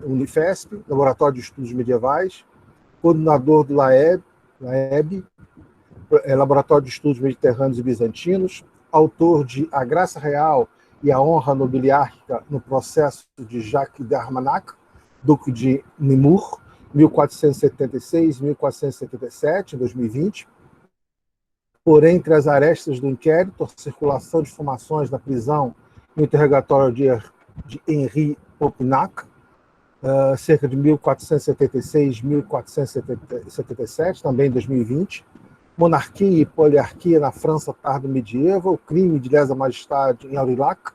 Unifesp, Laboratório de Estudos Medievais, coordenador do LAEB, Laboratório de Estudos Mediterrâneos e Bizantinos, autor de A Graça Real e a Honra Nobiliárquica no Processo de Jacques d'Armagnac, Duque de Nemours, 1476-1477, 2020. Por entre as arestas do inquérito, a circulação de informações da prisão no interrogatório de Henri Popinac, cerca de 1476-1477, também em 2020. Monarquia e poliarquia na França tardo-medieval, o crime de lesa majestade em Aurillac,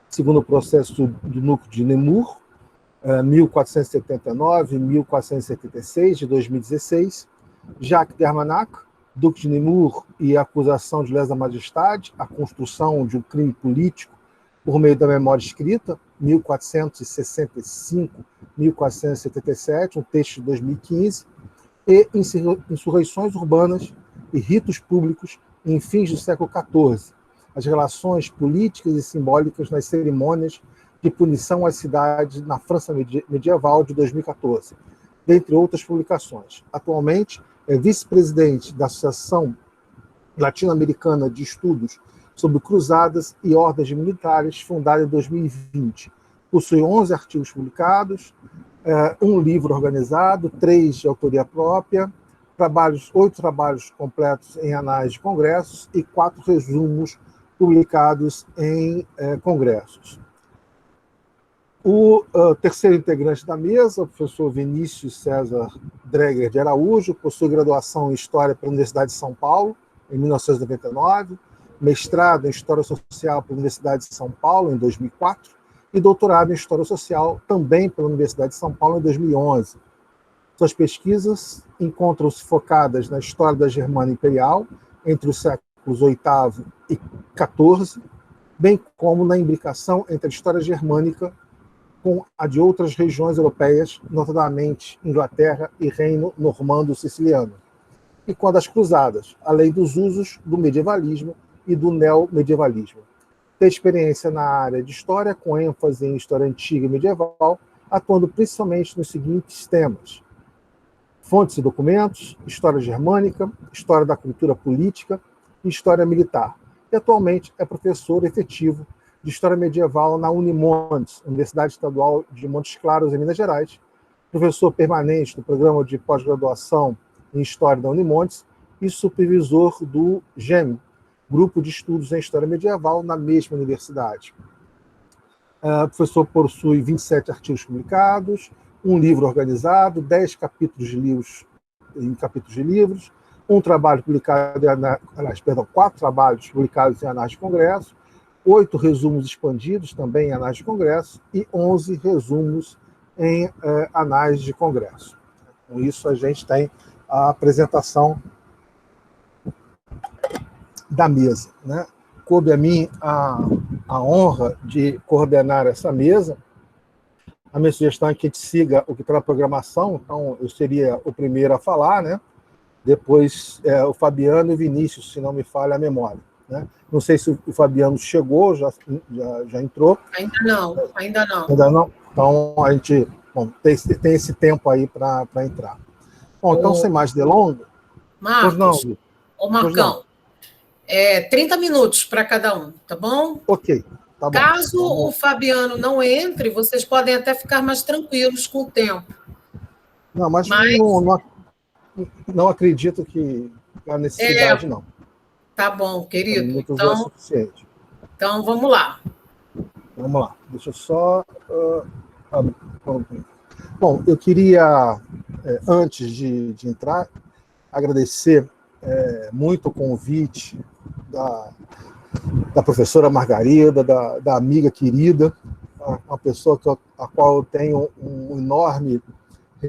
segundo o processo do Duque de Nemours, 1479-1476, de 2016. Jacques d'Armagnac, Duque de Nemours e a acusação de lesa majestade, a construção de um crime político por meio da memória escrita, 1465-1477, um texto de 2015, e insurreições urbanas e ritos públicos em fins do século XIV, as relações políticas e simbólicas nas cerimônias de punição às cidades na França medieval de 2014, dentre outras publicações. Atualmente, é vice-presidente da Associação Latino-Americana de Estudos sobre Cruzadas e Ordens Militares, fundada em 2020. Possui 11 artigos publicados, um livro organizado, 3 de autoria própria, 8 trabalhos completos em anais de congressos e 4 resumos publicados em congressos. O terceiro integrante da mesa, o professor Vinícius César Dreger de Araújo, possui graduação em História pela Universidade de São Paulo, em 1999, mestrado em História Social pela Universidade de São Paulo, em 2004, e doutorado em História Social, também pela Universidade de São Paulo, em 2011. Suas pesquisas encontram-se focadas na história da Germânia Imperial, entre os séculos VIII e XIV, bem como na imbricação entre a história germânica com a de outras regiões europeias, notadamente Inglaterra e Reino Normando-Siciliano, e com a das Cruzadas, além dos usos do medievalismo e do neomedievalismo. Tem experiência na área de história, com ênfase em história antiga e medieval, atuando principalmente nos seguintes temas: fontes e documentos, história germânica, história da cultura política e história militar. E atualmente é professor efetivo de História Medieval na Unimontes, Universidade Estadual de Montes Claros, em Minas Gerais, professor permanente do Programa de Pós-Graduação em História da Unimontes e supervisor do GEM, Grupo de Estudos em História Medieval, na mesma universidade. O professor possui 27 artigos publicados, um livro organizado, 10 capítulos de livros, um trabalho publicado, 4 trabalhos publicados em anais de congresso, 8 resumos expandidos, também em anais de congresso, e 11 resumos em anais de congresso. Com isso, a gente tem a apresentação da mesa, né? Coube a mim a honra de coordenar essa mesa. A minha sugestão é que a gente siga o que está na programação, então eu seria o primeiro a falar, né? Depois o Fabiano e o Vinícius, se não me falha a memória. Né? Não sei se o Fabiano chegou, já entrou. Ainda não. Ainda não? Então, a gente tem esse tempo aí para entrar. Bom, então, sem mais delongas... Marcos, Marcão, 30 minutos para cada um, tá bom? Ok, tá bom. Caso o Fabiano não entre, vocês podem até ficar mais tranquilos com o tempo. Não, mas... Não acredito que há necessidade, não. Tá bom, querido. Minutos é suficiente. Então, vamos lá. Vamos lá. Deixa eu só... Bom, eu queria, antes de entrar, agradecer muito o convite da professora Margarida, da amiga querida, uma pessoa a qual eu tenho um enorme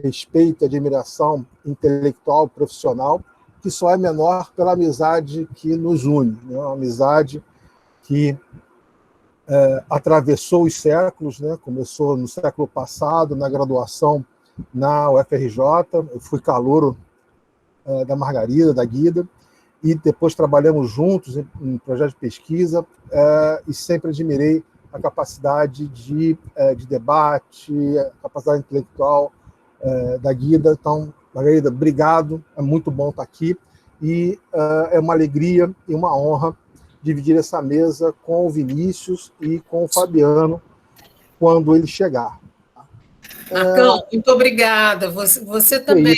respeito e admiração intelectual, profissional, que só é menor pela amizade que nos une, né? Uma amizade que atravessou os séculos, né? Começou no século passado, na graduação na UFRJ, eu fui calouro da Margarida, da Guida, e depois trabalhamos juntos em projetos de pesquisa, e sempre admirei a capacidade de debate, a capacidade intelectual da Guida. Então, Margarida, obrigado, é muito bom estar aqui, e é uma alegria e uma honra dividir essa mesa com o Vinícius e com o Fabiano quando ele chegar. Marcão, muito obrigada. Você também.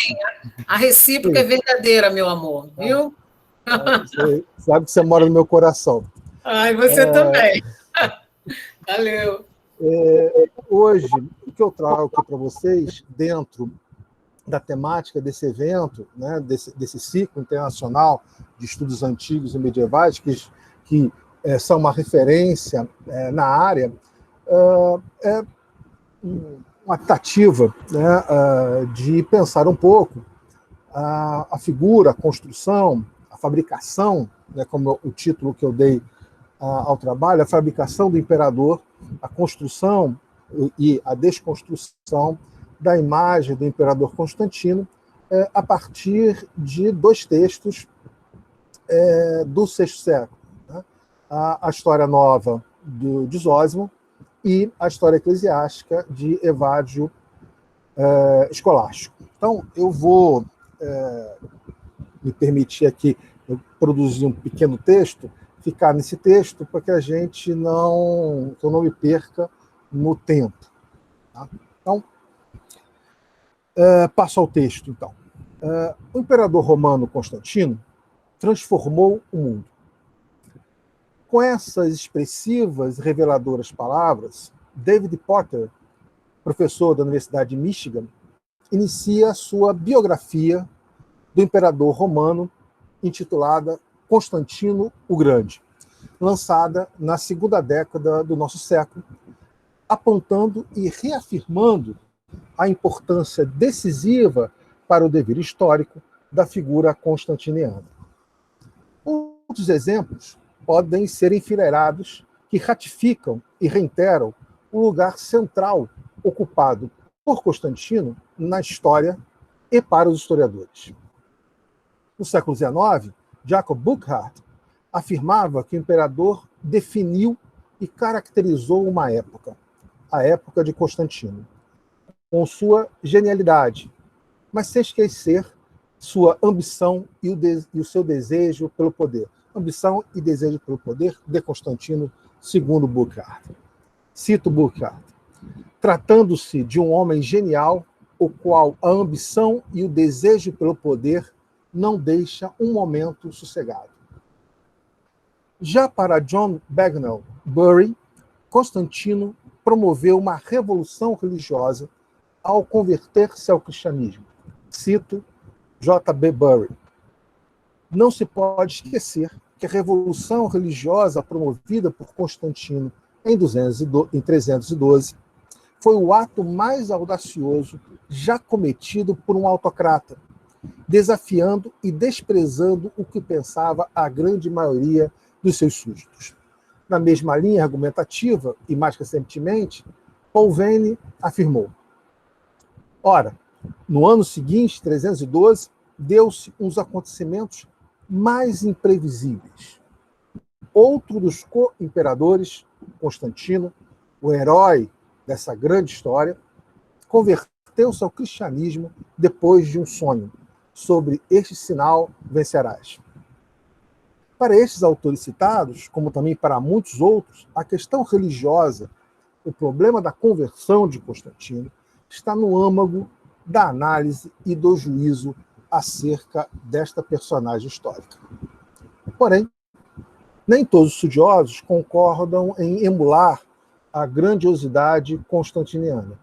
A recíproca é verdadeira, meu amor, viu? Você sabe que você mora no meu coração. Ai, você também. Valeu. Hoje, o que eu trago aqui para vocês, dentro da temática desse evento, né, desse ciclo internacional de estudos antigos e medievais, que são uma referência na área, é uma tentativa, né, de pensar um pouco a figura, a construção, a fabricação, né, como o título que eu dei ao trabalho, a fabricação do imperador, a construção e a desconstrução da imagem do imperador Constantino, a partir de dois textos do VI século, né? A História Nova de Zósimo e a História Eclesiástica de Evádio Escolástico. Então, eu vou me permitir aqui produzir um pequeno texto, ficar nesse texto, para que que eu não me perca no tempo. Tá? Então, passo ao texto, então. O imperador romano Constantino transformou o mundo. Com essas expressivas e reveladoras palavras, David Potter, professor da Universidade de Michigan, inicia sua biografia do imperador romano, intitulada Constantino o Grande, lançada na segunda década do nosso século, apontando e reafirmando a importância decisiva para o dever histórico da figura constantiniana. Outros exemplos podem ser enfileirados que ratificam e reiteram o lugar central ocupado por Constantino na história e para os historiadores. No século XIX, Jacob Burckhardt afirmava que o imperador definiu e caracterizou uma época, a época de Constantino, com sua genialidade, mas sem esquecer sua ambição e o seu desejo pelo poder. Ambição e desejo pelo poder de Constantino, segundo Burckhardt. Cito Burckhardt: tratando-se de um homem genial, o qual a ambição e o desejo pelo poder não deixa um momento sossegado. Já para John Bagnall Bury, Constantino promoveu uma revolução religiosa ao converter-se ao cristianismo. Cito J.B. Bury: não se pode esquecer que a revolução religiosa promovida por Constantino em 312 foi o ato mais audacioso já cometido por um autocrata, desafiando e desprezando o que pensava a grande maioria dos seus súditos. Na mesma linha argumentativa, e mais recentemente, Paul Veyne afirmou: ora, no ano seguinte, 312, deu-se uns acontecimentos mais imprevisíveis. Outro dos co-imperadores, Constantino, o herói dessa grande história, converteu-se ao cristianismo depois de um sonho. Sobre este sinal vencerás. Para estes autores citados, como também para muitos outros, a questão religiosa, o problema da conversão de Constantino, está no âmago da análise e do juízo acerca desta personagem histórica. Porém, nem todos os estudiosos concordam em emular a grandiosidade constantiniana.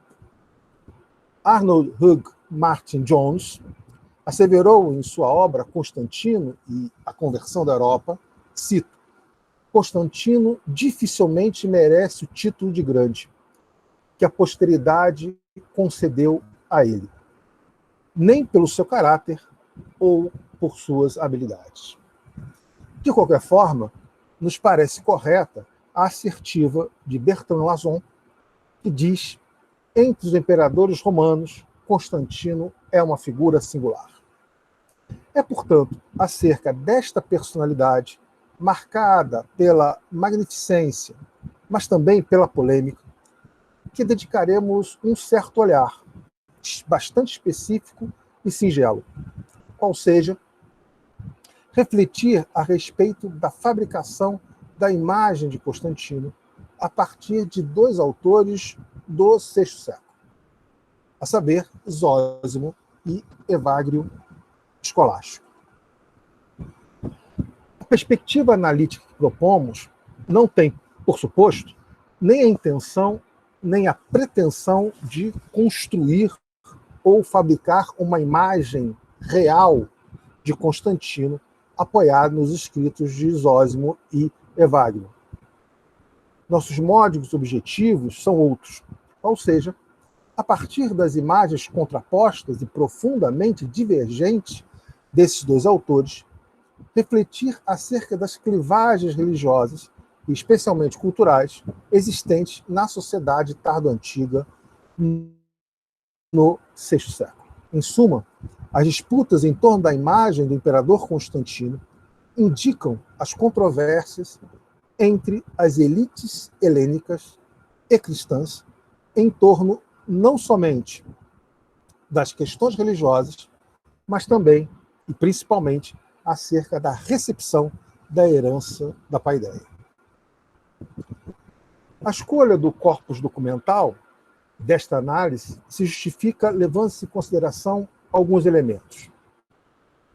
Arnold Hugh Martin Jones asseverou em sua obra Constantino e a Conversão da Europa, cito: Constantino dificilmente merece o título de grande que a posteridade concedeu a ele, nem pelo seu caráter ou por suas habilidades. De qualquer forma, nos parece correta a assertiva de Bertrand Lazon, que diz: entre os imperadores romanos, Constantino é uma figura singular. É, portanto, acerca desta personalidade, marcada pela magnificência, mas também pela polêmica, que dedicaremos um certo olhar, bastante específico e singelo, qual seja refletir a respeito da fabricação da imagem de Constantino a partir de dois autores do VI século, a saber, Zósimo e Evagrio Escolástico. A perspectiva analítica que propomos não tem, por suposto, nem a intenção, nem a pretensão de construir ou fabricar uma imagem real de Constantino apoiado nos escritos de Zósimo e Evagrio. Nossos módicos objetivos são outros, ou seja, a partir das imagens contrapostas e profundamente divergentes desses dois autores, refletir acerca das clivagens religiosas e especialmente culturais existentes na sociedade tardo-antiga no VI século. Em suma, as disputas em torno da imagem do imperador Constantino indicam as controvérsias entre as elites helênicas e cristãs em torno não somente das questões religiosas, mas também e principalmente acerca da recepção da herança da paideia. A escolha do corpus documental desta análise se justifica levando-se em consideração alguns elementos.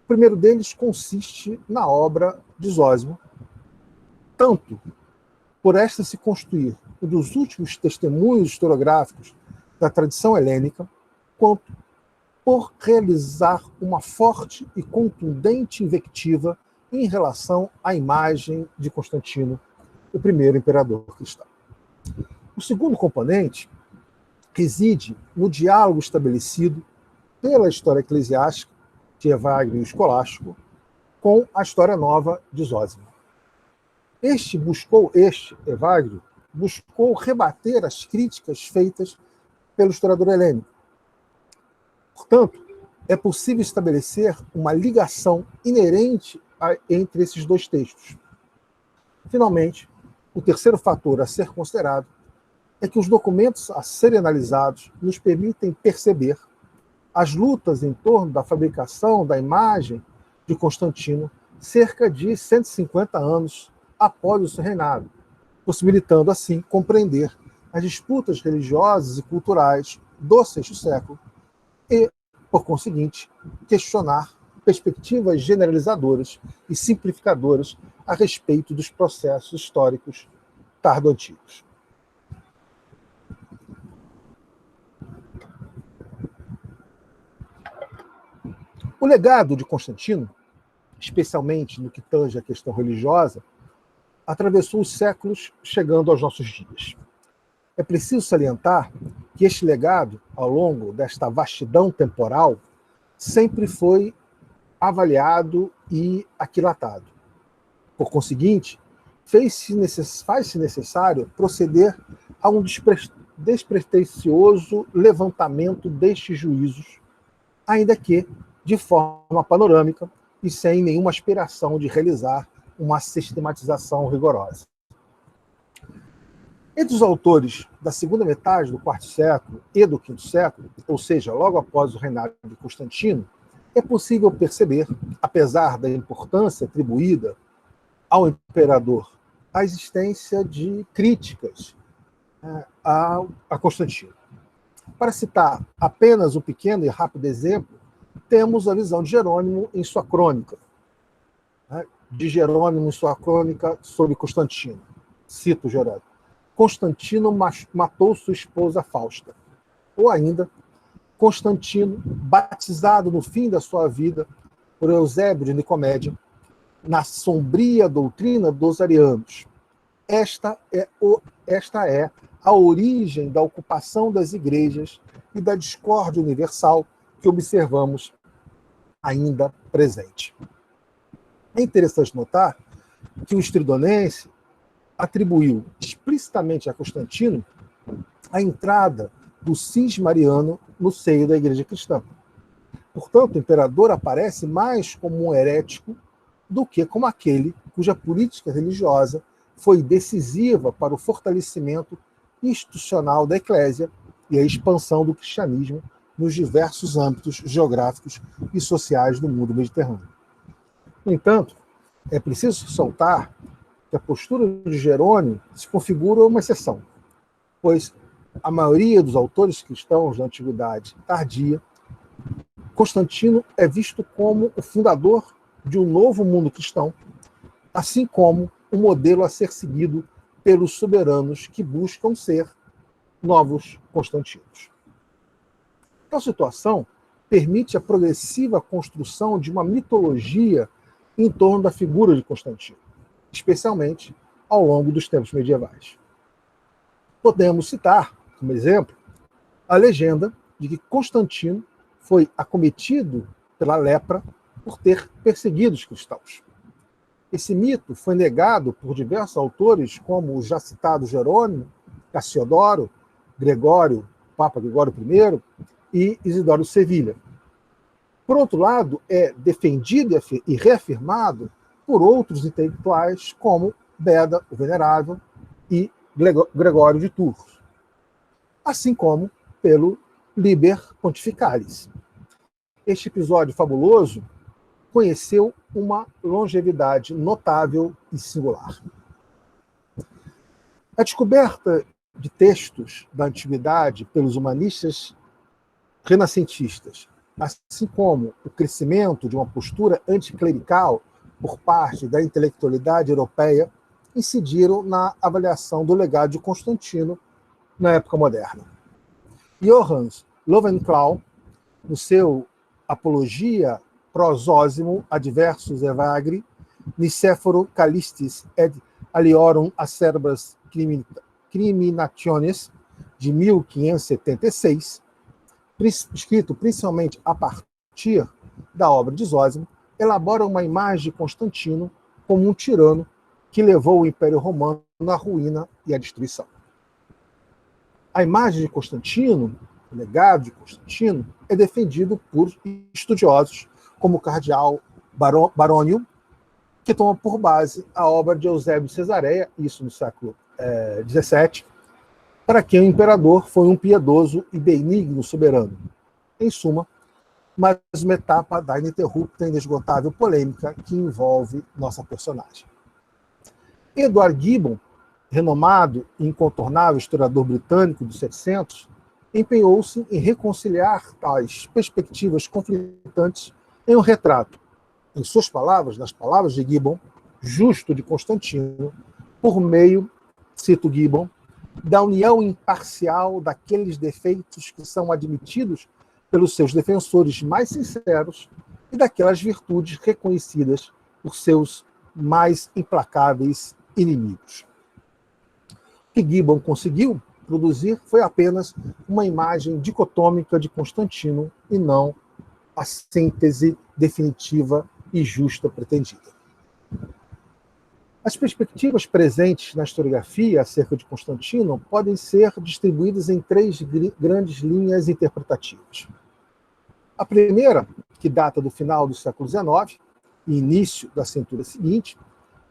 O primeiro deles consiste na obra de Zósimo, tanto por esta se constituir um dos últimos testemunhos historiográficos da tradição helênica, quanto por realizar uma forte e contundente invectiva em relação à imagem de Constantino, o primeiro imperador cristão. O segundo componente reside no diálogo estabelecido pela história eclesiástica de Evagrio Escolástico com a história nova de Zósimo. Evagrio, buscou rebater as críticas feitas pelo historiador helênico. Portanto, é possível estabelecer uma ligação inerente entre esses dois textos. Finalmente, o terceiro fator a ser considerado é que os documentos a serem analisados nos permitem perceber as lutas em torno da fabricação da imagem de Constantino cerca de 150 anos após o seu reinado, possibilitando assim compreender as disputas religiosas e culturais do VI século e, por conseguinte, questionar perspectivas generalizadoras e simplificadoras a respeito dos processos históricos tardo-antigos. O legado de Constantino, especialmente no que tange à questão religiosa, atravessou os séculos, chegando aos nossos dias. É preciso salientar que este legado, ao longo desta vastidão temporal, sempre foi avaliado e aquilatado. Por conseguinte, faz-se necessário proceder a um despretensioso levantamento destes juízos, ainda que de forma panorâmica e sem nenhuma aspiração de realizar uma sistematização rigorosa. Entre os autores da segunda metade do IV século e do V século, ou seja, logo após o reinado de Constantino, é possível perceber, apesar da importância atribuída ao imperador, a existência de críticas a Constantino. Para citar apenas um pequeno e rápido exemplo, temos a visão de Jerônimo em sua crônica, sobre Constantino. Cito Jerônimo. Constantino matou sua esposa Fausta. Ou ainda, Constantino, batizado no fim da sua vida por Eusébio de Nicomédia, na sombria doutrina dos arianos. Esta é a origem da ocupação das igrejas e da discórdia universal que observamos ainda presente. É interessante notar que o estridonense atribuiu explicitamente a Constantino a entrada do cisma mariano no seio da igreja cristã. Portanto, o imperador aparece mais como um herético do que como aquele cuja política religiosa foi decisiva para o fortalecimento institucional da Eclésia e a expansão do cristianismo nos diversos âmbitos geográficos e sociais do mundo mediterrâneo. No entanto, é preciso ressaltar que a postura de Jerônimo se configura uma exceção, pois a maioria dos autores cristãos da Antiguidade tardia, Constantino é visto como o fundador de um novo mundo cristão, assim como um modelo a ser seguido pelos soberanos que buscam ser novos Constantinos. Tal situação permite a progressiva construção de uma mitologia em torno da figura de Constantino, especialmente ao longo dos tempos medievais. Podemos citar, como exemplo, a legenda de que Constantino foi acometido pela lepra por ter perseguido os cristãos. Esse mito foi negado por diversos autores, como o já citado Jerônimo, Cassiodoro, Gregório, Papa Gregório I e Isidoro de Sevilha. Por outro lado, é defendido e reafirmado por outros intelectuais, como Beda, o Venerável, e Gregório de Tours, assim como pelo Liber Pontificalis. Este episódio fabuloso conheceu uma longevidade notável e singular. A descoberta de textos da antiguidade pelos humanistas renascentistas, assim como o crescimento de uma postura anticlerical por parte da intelectualidade europeia, incidiram na avaliação do legado de Constantino na época moderna. Johannes Löwenklau, no seu Apologia prososimo adversus evagri, Nicéforo Callistis et aliorum acerbas criminationes, de 1576, escrito principalmente a partir da obra de Zósimo, elabora uma imagem de Constantino como um tirano que levou o Império Romano à ruína e à destruição. A imagem de Constantino, o legado de Constantino, é defendido por estudiosos como o cardeal Barônio, que toma por base a obra de Eusébio de Cesareia, isso no século XVII, para quem o imperador foi um piedoso e benigno soberano. Em suma, mais uma etapa da ininterrupta e inesgotável polêmica que envolve nossa personagem. Edward Gibbon, renomado e incontornável historiador britânico dos 700, empenhou-se em reconciliar tais perspectivas conflitantes em um retrato, em suas palavras, nas palavras de Gibbon, justo de Constantino, por meio, cito Gibbon, da união imparcial daqueles defeitos que são admitidos pelos seus defensores mais sinceros e daquelas virtudes reconhecidas por seus mais implacáveis inimigos. O que Gibbon conseguiu produzir foi apenas uma imagem dicotômica de Constantino e não a síntese definitiva e justa pretendida. As perspectivas presentes na historiografia acerca de Constantino podem ser distribuídas em três grandes linhas interpretativas. A primeira, que data do final do século XIX e início da centúria seguinte,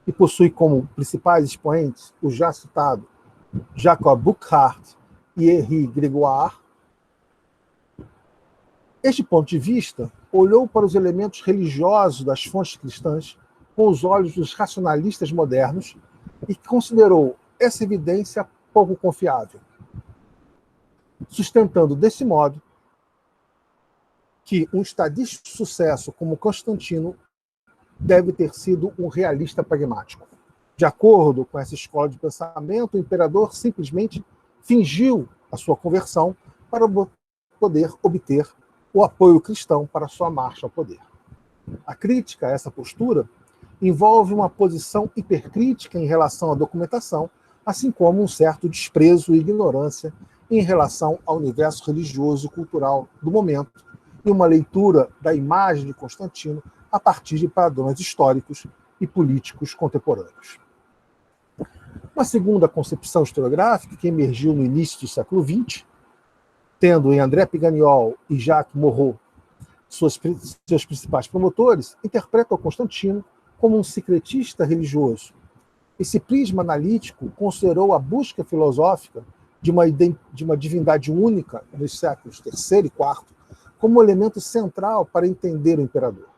e possui como principais expoentes o já citado Jacob Burckhardt e Henri Grégoire. Este ponto de vista olhou para os elementos religiosos das fontes cristãs com os olhos dos racionalistas modernos e considerou essa evidência pouco confiável, sustentando desse modo que um estadista de sucesso como Constantino deve ter sido um realista pragmático. De acordo com essa escola de pensamento, o imperador simplesmente fingiu a sua conversão para poder obter o apoio cristão para sua marcha ao poder. A crítica a essa postura envolve uma posição hipercrítica em relação à documentação, assim como um certo desprezo e ignorância em relação ao universo religioso e cultural do momento e uma leitura da imagem de Constantino a partir de padrões históricos e políticos contemporâneos. Uma segunda concepção historiográfica, que emergiu no início do século XX, tendo em André Piganiol e Jacques Moreau seus principais promotores, interpreta o Constantino como um secretista religioso, Esse prisma analítico considerou a busca filosófica de uma divindade única nos séculos III e IV como elemento central para entender o imperador.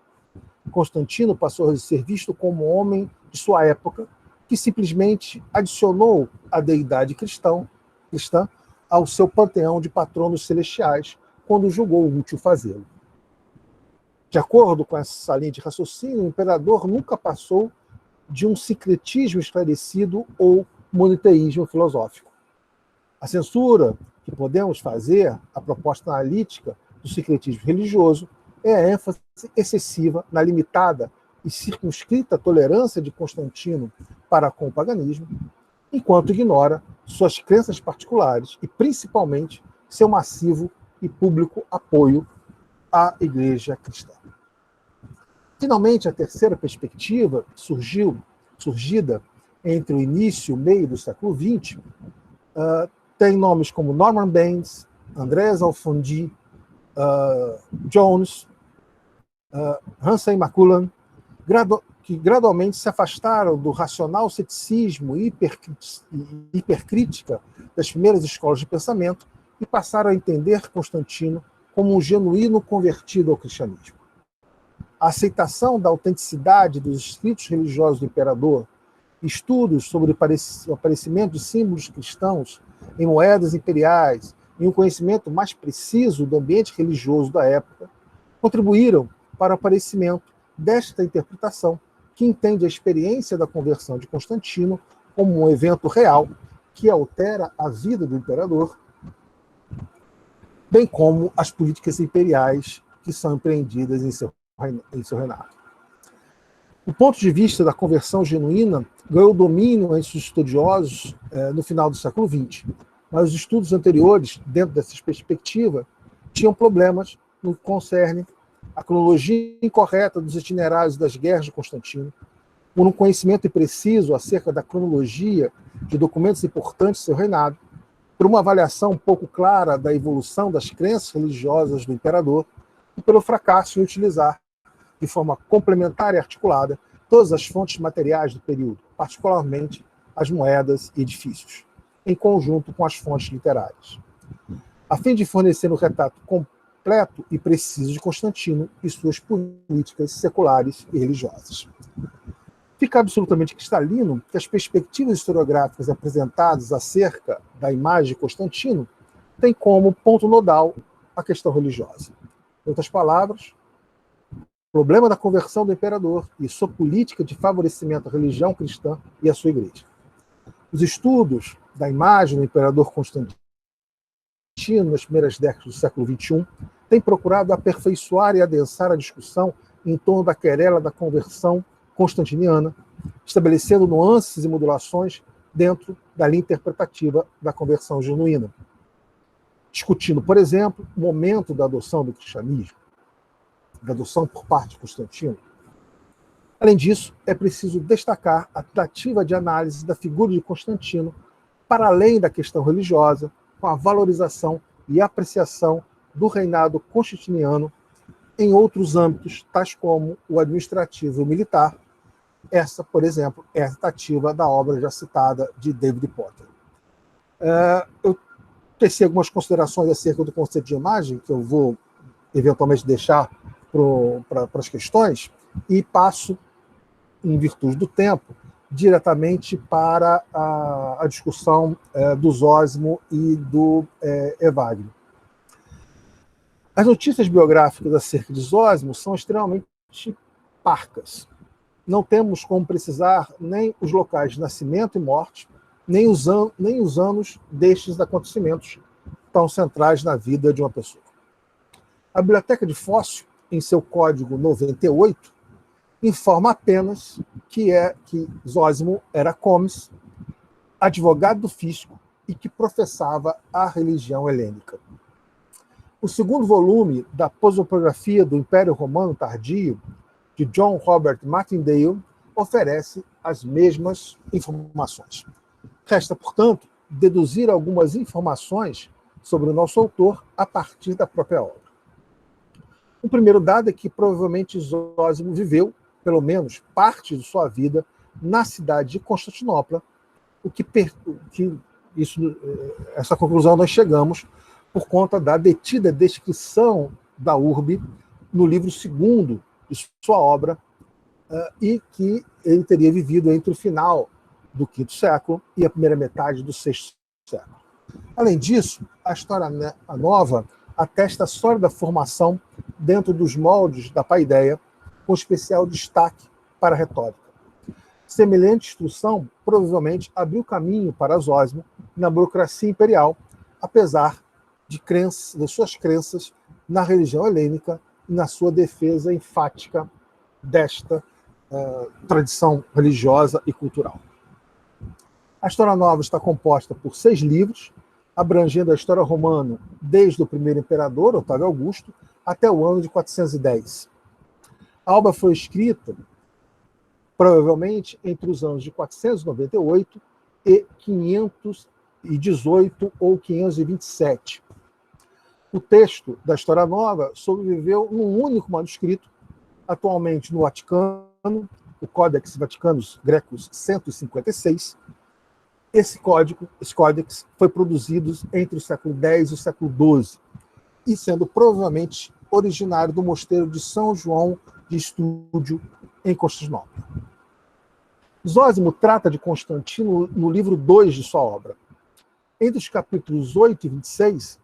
Constantino passou a ser visto como um homem de sua época que simplesmente adicionou a deidade cristã ao seu panteão de patronos celestiais quando julgou útil fazê-lo. De acordo com essa linha de raciocínio, o imperador nunca passou de um sincretismo esclarecido ou monoteísmo filosófico. A censura que podemos fazer à proposta analítica do sincretismo religioso é a ênfase excessiva na limitada e circunscrita tolerância de Constantino para com o paganismo, enquanto ignora suas crenças particulares e, principalmente, seu massivo e público apoio à Igreja cristã. Finalmente, a terceira perspectiva, surgida entre o início e o meio do século XX, tem nomes como Norman Baines, Andreas Alfonsi, Jones, Hansen McCullan, que gradualmente se afastaram do racional ceticismo e hipercrítica das primeiras escolas de pensamento e passaram a entender Constantino como um genuíno convertido ao cristianismo. A aceitação da autenticidade dos escritos religiosos do imperador, estudos sobre o aparecimento de símbolos cristãos em moedas imperiais e um conhecimento mais preciso do ambiente religioso da época, contribuíram para o aparecimento desta interpretação, que entende a experiência da conversão de Constantino como um evento real que altera a vida do imperador, bem como as políticas imperiais que são empreendidas em seu reinado. O ponto de vista da conversão genuína ganhou domínio entre os estudiosos no final do século XX, mas os estudos anteriores, dentro dessa perspectiva, tinham problemas no que concerne a cronologia incorreta dos itinerários das guerras de Constantino, por um conhecimento impreciso acerca da cronologia de documentos importantes do seu reinado, por uma avaliação pouco clara da evolução das crenças religiosas do imperador e pelo fracasso em utilizar, de forma complementar e articulada, todas as fontes materiais do período, particularmente as moedas e edifícios, em conjunto com as fontes literárias, a fim de fornecer um retrato completo e preciso de Constantino e suas políticas seculares e religiosas. Fica absolutamente cristalino que as perspectivas historiográficas apresentadas acerca da imagem de Constantino têm como ponto nodal a questão religiosa. Em outras palavras, o problema da conversão do imperador e sua política de favorecimento à religião cristã e à sua igreja. Os estudos da imagem do imperador Constantino nas primeiras décadas do século XXI têm procurado aperfeiçoar e adensar a discussão em torno da querela da conversão constantiniana, estabelecendo nuances e modulações dentro da linha interpretativa da conversão genuína. Discutindo, por exemplo, o momento da adoção do cristianismo, da adoção por parte de Constantino. Além disso, é preciso destacar a tentativa de análise da figura de Constantino para além da questão religiosa, com a valorização e apreciação do reinado constantiniano em outros âmbitos, tais como o administrativo e o militar. Essa, por exemplo, é a tentativa da obra já citada de David Potter. Eu teci algumas considerações acerca do conceito de imagem, que eu vou eventualmente deixar para as questões, e passo, em virtude do tempo, diretamente para a discussão do Zósimo e do Evagrio. As notícias biográficas acerca de Zósimo são extremamente parcas. Não temos como precisar nem os locais de nascimento e morte, nem os anos destes acontecimentos tão centrais na vida de uma pessoa. A Biblioteca de Fóssil, em seu código 98, informa apenas que Zósimo era comes, advogado do fisco e que professava a religião helênica. O segundo volume da Prosopografia do Império Romano Tardio, de John Robert Martindale, oferece as mesmas informações. Resta, portanto, deduzir algumas informações sobre o nosso autor a partir da própria obra. O primeiro dado é que provavelmente Zósimo viveu, pelo menos parte de sua vida, na cidade de Constantinopla, essa conclusão nós chegamos por conta da detida descrição da urbe no livro 2º de sua obra, e que ele teria vivido entre o final do V século e a primeira metade do VI século. Além disso, a História Nova atesta a sólida formação dentro dos moldes da paideia, com especial destaque para a retórica. Semelhante instrução provavelmente abriu caminho para Zósimo na burocracia imperial, apesar de suas crenças na religião helênica e na sua defesa enfática desta tradição religiosa e cultural. A História Nova está composta por 6 livros, abrangendo a história romana desde o primeiro imperador, Otávio Augusto, até o ano de 410. A obra foi escrita, provavelmente, entre os anos de 498 e 518 ou 527. O texto da História Nova sobreviveu num único manuscrito, atualmente no Vaticano, o Codex Vaticanus Grecus 156. Esse códex foi produzido entre o século X e o século XII, e sendo provavelmente originário do mosteiro de São João de Estúdio, em Constantinopla. Zósimo trata de Constantino no livro 2 de sua obra. Entre os capítulos 8 e 26,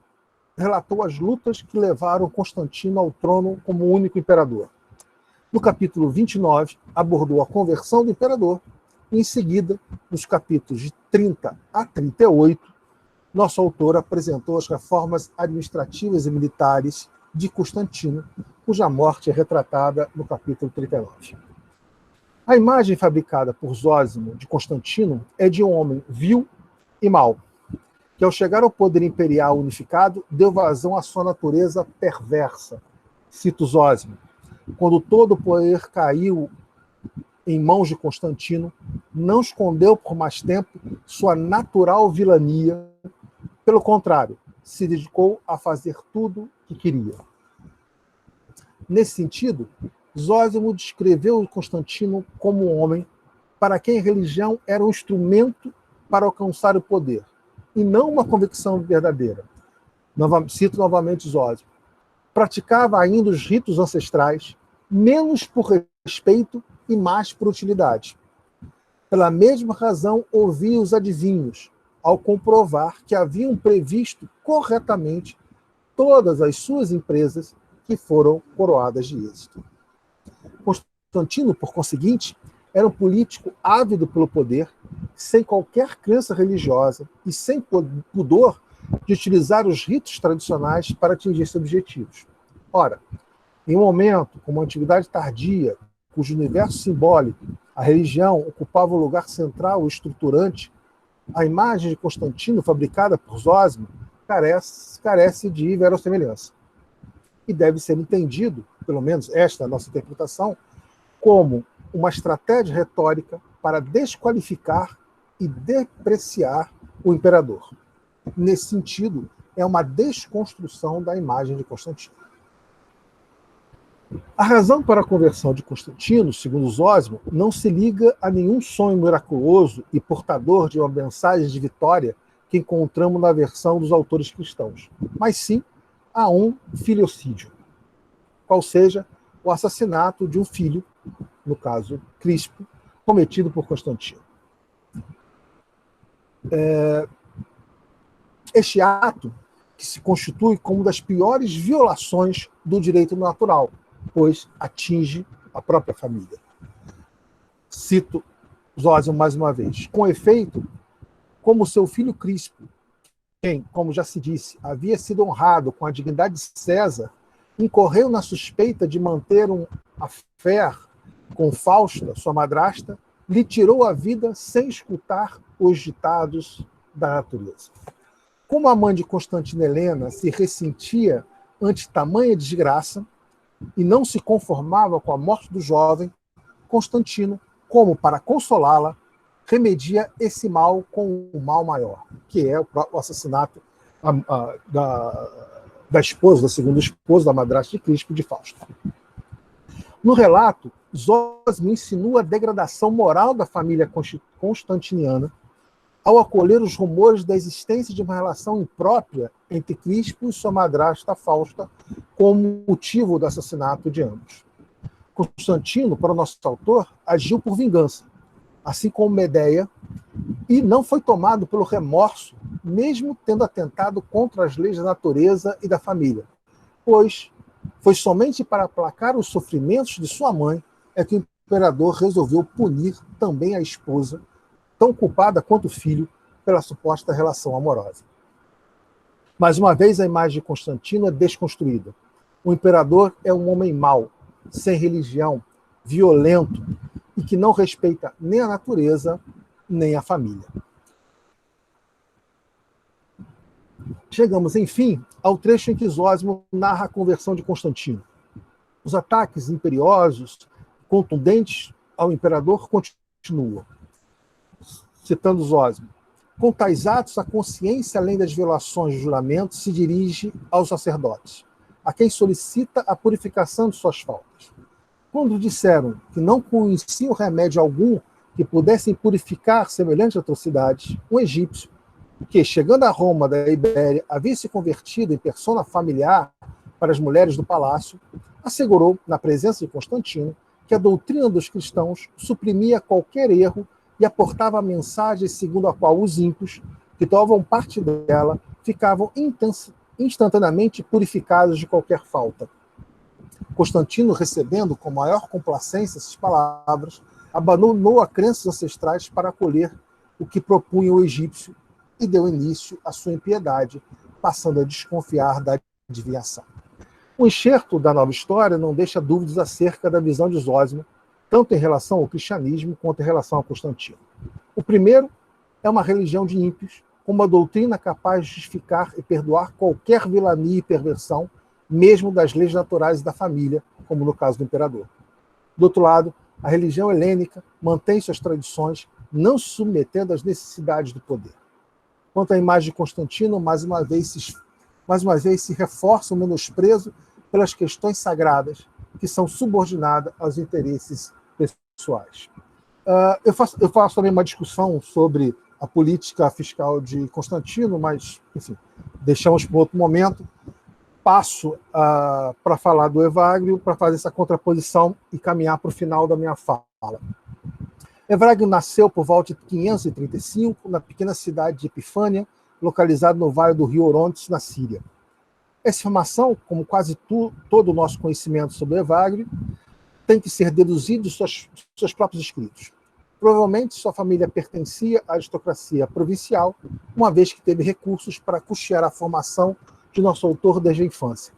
relatou as lutas que levaram Constantino ao trono como único imperador. No capítulo 29, abordou a conversão do imperador, e em seguida, nos capítulos de 30 a 38, nosso autor apresentou as reformas administrativas e militares de Constantino, cuja morte é retratada no capítulo 39. A imagem fabricada por Zósimo de Constantino é de um homem vil e mau, que ao chegar ao poder imperial unificado, deu vazão à sua natureza perversa. Cito Zósimo: quando todo o poder caiu em mãos de Constantino, não escondeu por mais tempo sua natural vilania. Pelo contrário, se dedicou a fazer tudo o que queria. Nesse sentido, Zósimo descreveu Constantino como um homem para quem a religião era um instrumento para alcançar o poder, e não uma convicção verdadeira. Cito novamente Zósimo: praticava ainda os ritos ancestrais, menos por respeito e mais por utilidade. Pela mesma razão, ouvia os adivinhos, ao comprovar que haviam previsto corretamente todas as suas empresas que foram coroadas de êxito. Constantino, por conseguinte, era um político ávido pelo poder, sem qualquer crença religiosa e sem pudor de utilizar os ritos tradicionais para atingir seus objetivos. Ora, em um momento como a Antiguidade Tardia, cujo universo simbólico, a religião, ocupava um lugar central e estruturante, a imagem de Constantino, fabricada por Zósimo, carece de verossimilhança. E deve ser entendido, pelo menos esta é a nossa interpretação, como uma estratégia retórica para desqualificar e depreciar o imperador. Nesse sentido, é uma desconstrução da imagem de Constantino. A razão para a conversão de Constantino, segundo Zósimo, não se liga a nenhum sonho miraculoso e portador de uma mensagem de vitória que encontramos na versão dos autores cristãos, mas sim a um filiocídio, qual seja o assassinato de um filho, no caso Crispo, cometido por Constantino. Este ato que se constitui como uma das piores violações do direito natural, pois atinge a própria família. Cito Zósimo mais uma vez: com efeito, como seu filho Crispo, quem, como já se disse, havia sido honrado com a dignidade de César, incorreu na suspeita de manter um affaire com Fausta, sua madrasta, lhe tirou a vida sem escutar os ditados da natureza. Como a mãe de Constantino Helena se ressentia ante tamanha desgraça e não se conformava com a morte do jovem, Constantino, como para consolá-la, remedia esse mal com um mal maior, que é o assassinato da esposa, da segunda esposa, da madrasta de Crispo, de Fausta. No relato Zósimo insinua a degradação moral da família constantiniana ao acolher os rumores da existência de uma relação imprópria entre Crispo e sua madrasta Fausta como motivo do assassinato de ambos. Constantino, para o nosso autor, agiu por vingança, assim como Medeia, e não foi tomado pelo remorso, mesmo tendo atentado contra as leis da natureza e da família, pois foi somente para aplacar os sofrimentos de sua mãe é que o imperador resolveu punir também a esposa, tão culpada quanto o filho, pela suposta relação amorosa. Mais uma vez, a imagem de Constantino é desconstruída. O imperador é um homem mau, sem religião, violento e que não respeita nem a natureza, nem a família. Chegamos, enfim, ao trecho em que Zósimo narra a conversão de Constantino. Os ataques imperiosos, contundentes ao imperador continuam. Citando Zósimo, com tais atos, a consciência, além das violações de juramento, se dirige aos sacerdotes, a quem solicita a purificação de suas faltas. Quando disseram que não conheciam remédio algum que pudessem purificar semelhantes atrocidades, um egípcio, que, chegando a Roma da Ibéria, havia se convertido em persona familiar para as mulheres do palácio, assegurou, na presença de Constantino, que a doutrina dos cristãos suprimia qualquer erro e aportava a mensagem segundo a qual os ímpios, que tomavam parte dela, ficavam instantaneamente purificados de qualquer falta. Constantino, recebendo com maior complacência essas palavras, abandonou a crenças ancestrais para acolher o que propunha o egípcio e deu início à sua impiedade, passando a desconfiar da adivinhação. O enxerto da nova história não deixa dúvidas acerca da visão de Zósimo, tanto em relação ao cristianismo quanto em relação a Constantino. O primeiro é uma religião de ímpios, com uma doutrina capaz de justificar e perdoar qualquer vilania e perversão, mesmo das leis naturais da família, como no caso do imperador. Do outro lado, a religião helênica mantém suas tradições, não se submetendo às necessidades do poder. Quanto à imagem de Constantino, mais uma vez se reforça o menosprezo pelas questões sagradas, que são subordinadas aos interesses pessoais. Eu faço também uma discussão sobre a política fiscal de Constantino, mas, enfim, deixamos para outro momento. Passo para falar do Evagrio, para fazer essa contraposição e caminhar para o final da minha fala. Evagrio nasceu por volta de 535, na pequena cidade de Epifânia, localizada no vale do rio Orontes, na Síria. Essa informação, como quase todo o nosso conhecimento sobre Evagrio, tem que ser deduzido de seus próprios escritos. Provavelmente sua família pertencia à aristocracia provincial, uma vez que teve recursos para custear a formação de nosso autor desde a infância.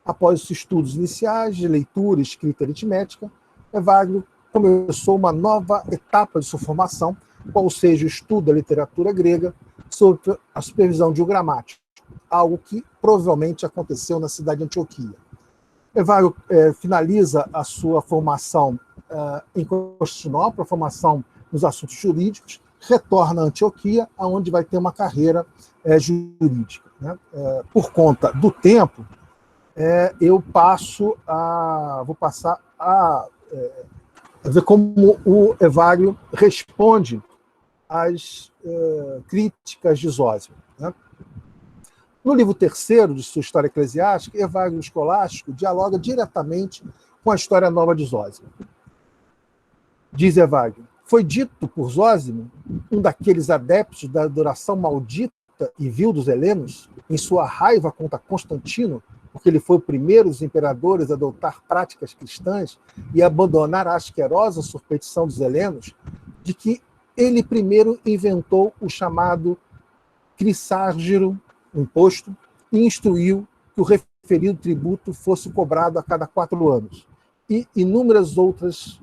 Após os estudos iniciais de leitura, escrita e aritmética, Evagrio começou uma nova etapa de sua formação, qual seja o estudo da literatura grega, sob a supervisão de um gramático, algo que provavelmente aconteceu na cidade de Antioquia. Evagrio finaliza a sua formação em Constantinopla, a formação nos assuntos jurídicos, retorna a Antioquia, onde vai ter uma carreira jurídica. Né? Por conta do tempo, vou passar a ver como o Evagrio responde às críticas de Zósimo. Né? No livro terceiro de sua História Eclesiástica, Evagrio Escolástico dialoga diretamente com a história nova de Zósimo. Diz Evagrio, foi dito por Zósimo, um daqueles adeptos da adoração maldita e vil dos helenos, em sua raiva contra Constantino, porque ele foi o primeiro dos imperadores a adotar práticas cristãs e abandonar a asquerosa superstição dos helenos, de que ele primeiro inventou o chamado crisárgiro, imposto, e instruiu que o referido tributo fosse cobrado a cada 4 anos. E inúmeras outras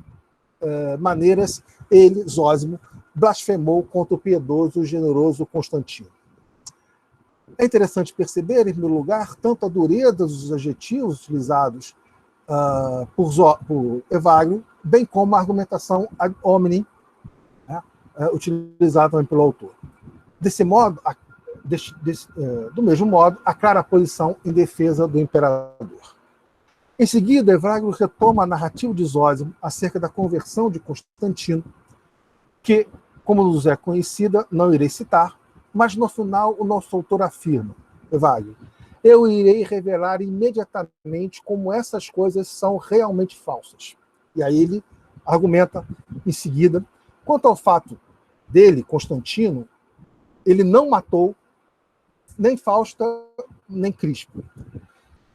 maneiras, ele, Zósimo, blasfemou contra o piedoso e generoso Constantino. É interessante perceber, em primeiro lugar, tanto a dureza dos adjetivos utilizados por Evagrio, bem como a argumentação ad hominem, né, utilizada também pelo autor. Desse modo, do mesmo modo, a clara posição em defesa do imperador. Em seguida, Evagrio retoma a narrativa de Zósimo acerca da conversão de Constantino, que, como nos é conhecida, não irei citar, mas no final o nosso autor afirma, Evagrio, eu irei revelar imediatamente como essas coisas são realmente falsas. E aí ele argumenta em seguida, quanto ao fato dele, Constantino, ele não matou nem Fausta, nem Crispo.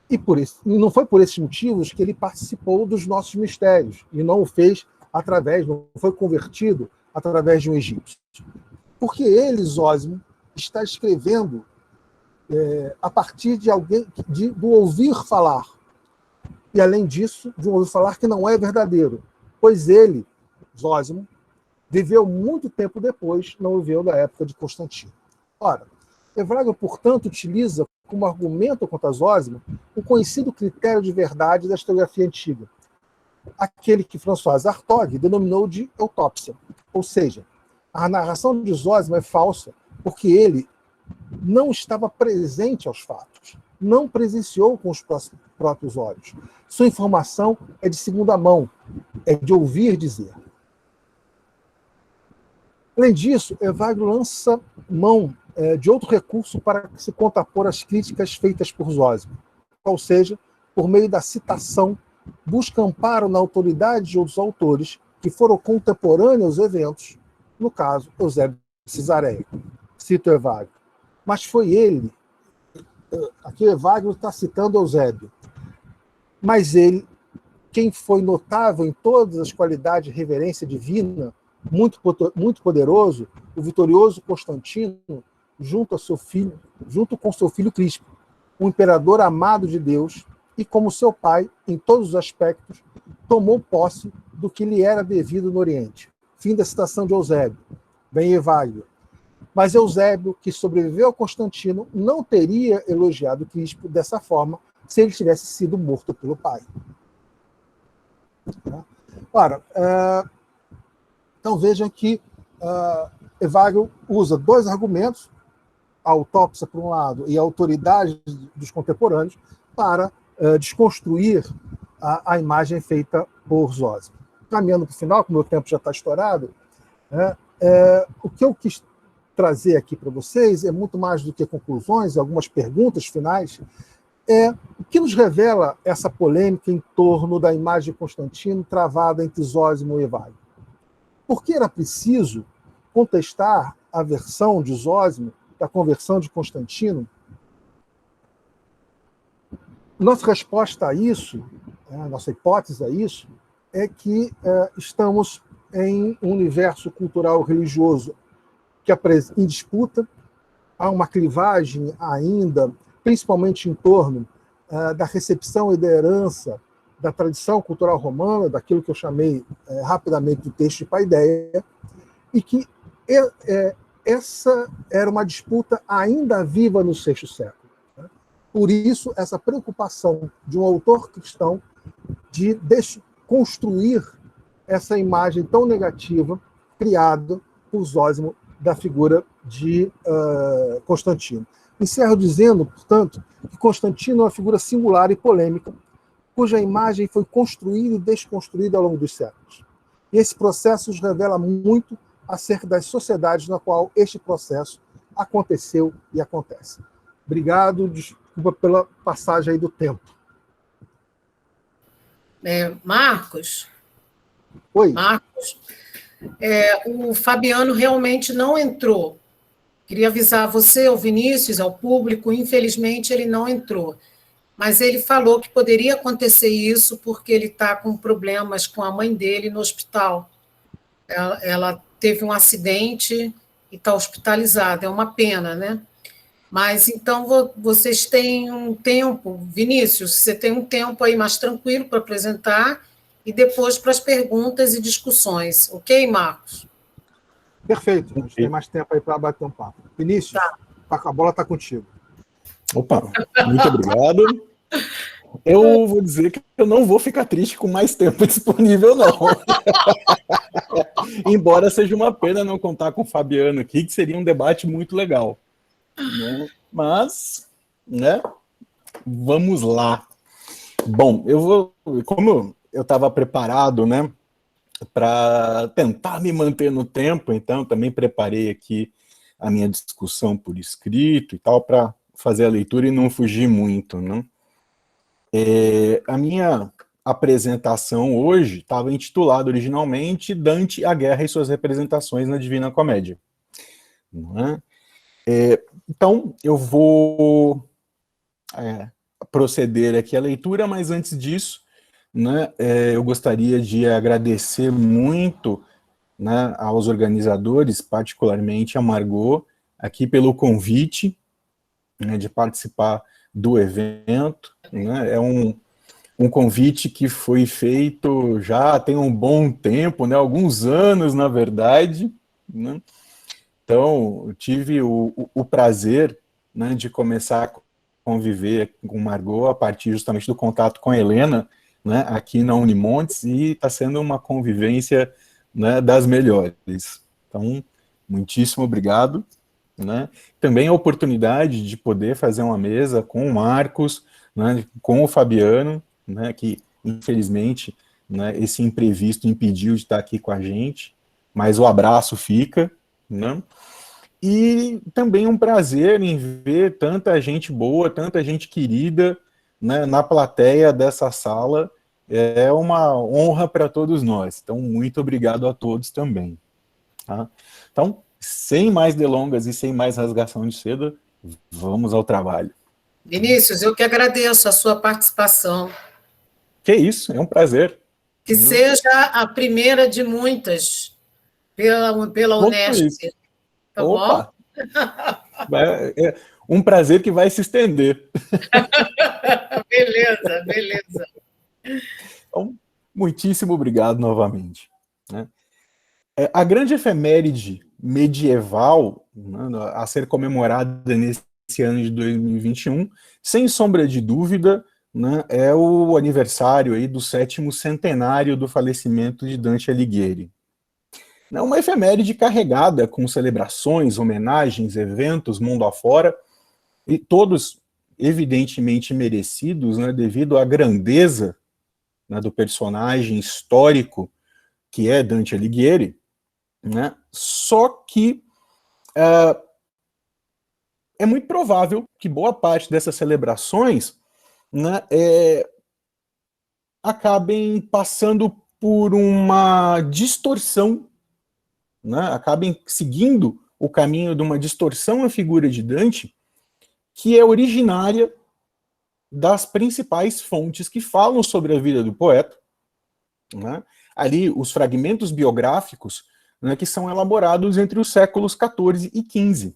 E não foi por esses motivos que ele participou dos nossos mistérios, e não o fez não foi convertido através de um egípcio. Porque ele, Zósimo, está escrevendo a partir de alguém, do ouvir falar. E, além disso, de um ouvir falar que não é verdadeiro, pois ele, Zósimo, viveu muito tempo depois, não viveu da época de Constantino. Ora, Evagrio, portanto, utiliza como argumento contra Zósimo o conhecido critério de verdade da historiografia antiga, aquele que François Hartog denominou de autópsia. Ou seja, a narração de Zósimo é falsa porque ele não estava presente aos fatos, não presenciou com os próprios olhos. Sua informação é de segunda mão, é de ouvir dizer. Além disso, Evagrio lança mão de outro recurso para se contrapor às críticas feitas por Zósimo, ou seja, por meio da citação, busca amparo na autoridade de outros autores que foram contemporâneos aos eventos, no caso, Eusébio de Cesareia. Cito Evagrio. Mas foi ele, aqui Evagrio está citando Eusébio, mas ele, quem foi notável em todas as qualidades de reverência divina, muito poderoso, o vitorioso Constantino, junto com seu filho Crispo, um imperador amado de Deus, e como seu pai, em todos os aspectos, tomou posse do que lhe era devido no Oriente. Fim da citação de Eusébio. Bem, Evagrio. Mas Eusébio, que sobreviveu a Constantino, não teria elogiado Crispo dessa forma se ele tivesse sido morto pelo pai. Ora, então vejam que Evagrio usa dois argumentos, a autópsia por um lado e a autoridade dos contemporâneos, para desconstruir a imagem feita por Zósimo. Caminhando para o final, como o meu tempo já está estourado, o que eu quis trazer aqui para vocês é muito mais do que conclusões, algumas perguntas finais. O que nos revela essa polêmica em torno da imagem de Constantino travada entre Zósimo e Evagrio? Por que era preciso contestar a versão de Zósimo da conversão de Constantino? Nossa resposta a isso, nossa hipótese a isso, é que estamos em um universo cultural religioso que em disputa, há uma clivagem ainda, principalmente em torno da recepção e da herança da tradição cultural romana, daquilo que eu chamei rapidamente do texto de Paideia, e que essa era uma disputa ainda viva no VI século. Por isso, essa preocupação de um autor cristão de construir essa imagem tão negativa criada por Zósimo da figura de Constantino. Encerro dizendo, portanto, que Constantino é uma figura singular e polêmica, cuja imagem foi construída e desconstruída ao longo dos séculos. E esse processo nos revela muito acerca das sociedades na qual este processo aconteceu e acontece. Obrigado, desculpa pela passagem aí do tempo. Marcos? Oi. Marcos, o Fabiano realmente não entrou. Queria avisar você, ao Vinícius, ao público, infelizmente ele não entrou. Mas ele falou que poderia acontecer isso porque ele está com problemas com a mãe dele no hospital. Ela teve um acidente e está hospitalizada. É uma pena, né? Mas, então, vocês têm um tempo, Vinícius, você tem um tempo aí mais tranquilo para apresentar e depois para as perguntas e discussões. Ok, Marcos? Perfeito. A gente tem mais tempo aí para bater um papo. Vinícius, a bola está contigo. Opa, muito obrigado. Eu vou dizer que eu não vou ficar triste com mais tempo disponível, não. Embora seja uma pena não contar com o Fabiano aqui, que seria um debate muito legal. Né? Mas, né? Vamos lá. Bom, como eu estava preparado, né, para tentar me manter no tempo, então também preparei aqui a minha discussão por escrito e tal, para fazer a leitura e não fugir muito, né? A minha apresentação hoje estava intitulada originalmente Dante, a Guerra e suas representações na Divina Comédia. Né? Então, eu vou proceder aqui à leitura, mas antes disso, né, eu gostaria de agradecer muito, né, aos organizadores, particularmente a Margot, aqui pelo convite, né, de participar do evento. Né, é um convite que foi feito já tem um bom tempo, né, alguns anos, na verdade. Né. Então, eu tive o prazer, né, de começar a conviver com Margot a partir justamente do contato com a Helena, né, aqui na Unimontes, e está sendo uma convivência, né, das melhores. Então, muitíssimo obrigado. Né? Também a oportunidade de poder fazer uma mesa com o Marcos, né, com o Fabiano, né, que infelizmente, né, esse imprevisto impediu de estar aqui com a gente, mas o abraço fica, né? E também um prazer em ver tanta gente boa, tanta gente querida, né, na plateia dessa sala. É uma honra para todos nós. Então, muito obrigado a todos também. Tá? Então, sem mais delongas e sem mais rasgação de seda, vamos ao trabalho. Vinícius, eu que agradeço a sua participação. Que isso, é um prazer. Que seja a primeira de muitas pela Unesp. Tá Opa! Bom? É um prazer que vai se estender. Beleza, beleza. Então, muitíssimo obrigado novamente. Né? A grande efeméride medieval, né, a ser comemorada nesse ano de 2021, sem sombra de dúvida, né, é o aniversário aí do 7º centenário do falecimento de Dante Alighieri. É uma efeméride carregada com celebrações, homenagens, eventos mundo afora, e todos evidentemente merecidos, né, devido à grandeza, né, do personagem histórico que é Dante Alighieri, né? Só que é muito provável que boa parte dessas celebrações, né, acabem passando por uma distorção, né, acabem seguindo o caminho de uma distorção à figura de Dante, que é originária das principais fontes que falam sobre a vida do poeta. Né? Ali, os fragmentos biográficos, né, que são elaborados entre os séculos XIV e XV.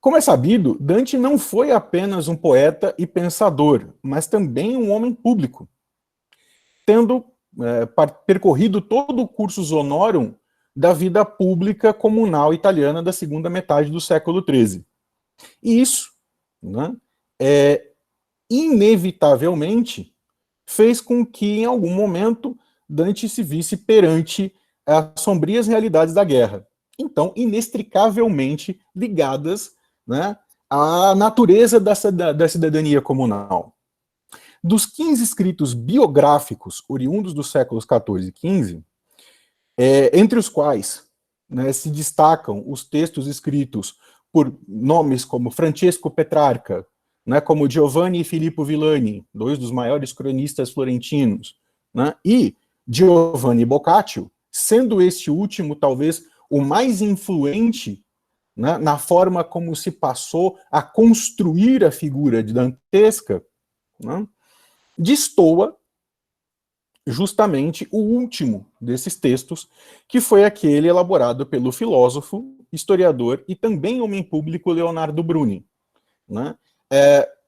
Como é sabido, Dante não foi apenas um poeta e pensador, mas também um homem público, tendo percorrido todo o cursus honorum da vida pública comunal italiana da segunda metade do século XIII. E isso, né, inevitavelmente, fez com que, em algum momento, Dante se visse perante as sombrias realidades da guerra. Então, inextricavelmente ligadas, né, à natureza da cidadania comunal. Dos 15 escritos biográficos oriundos dos séculos XIV e XV, entre os quais, né, se destacam os textos escritos por nomes como Francesco Petrarca, né, como Giovanni e Filippo Villani, dois dos maiores cronistas florentinos, né, e Giovanni Boccaccio, sendo este último talvez o mais influente, né, na forma como se passou a construir a figura de dantesca, né, destoa justamente o último desses textos, que foi aquele elaborado pelo filósofo, historiador e também homem público Leonardo Bruni. Né?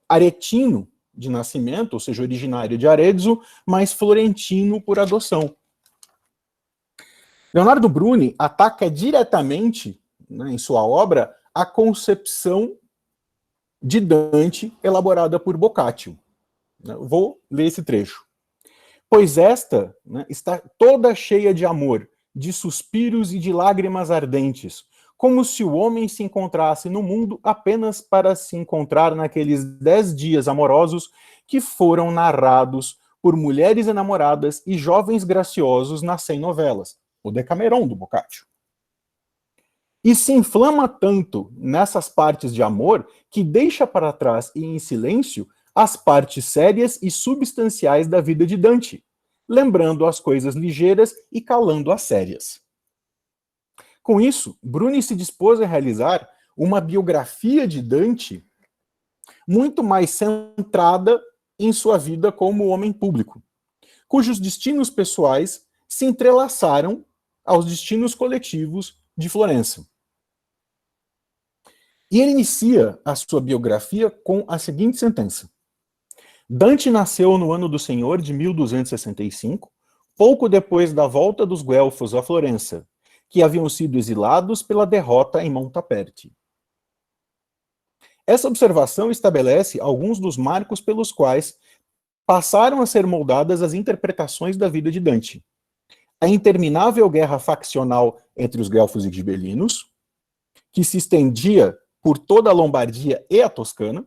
Aretino de nascimento, ou seja, originário de Arezzo, mas florentino por adoção. Leonardo Bruni ataca diretamente, né, em sua obra, a concepção de Dante elaborada por Boccaccio. Vou ler esse trecho. Pois esta, né, está toda cheia de amor, de suspiros e de lágrimas ardentes, como se o homem se encontrasse no mundo apenas para se encontrar naqueles 10 dias amorosos que foram narrados por mulheres enamoradas e jovens graciosos nas 100 novelas, o Decameron do Boccaccio. E se inflama tanto nessas partes de amor que deixa para trás e em silêncio as partes sérias e substanciais da vida de Dante, lembrando as coisas ligeiras e calando as sérias. Com isso, Bruni se dispôs a realizar uma biografia de Dante muito mais centrada em sua vida como homem público, cujos destinos pessoais se entrelaçaram aos destinos coletivos de Florença. E ele inicia a sua biografia com a seguinte sentença: Dante nasceu no ano do Senhor de 1265, pouco depois da volta dos Guelfos a Florença, que haviam sido exilados pela derrota em Montaperti. Essa observação estabelece alguns dos marcos pelos quais passaram a ser moldadas as interpretações da vida de Dante. A interminável guerra faccional entre os guelfos e gibelinos, que se estendia por toda a Lombardia e a Toscana,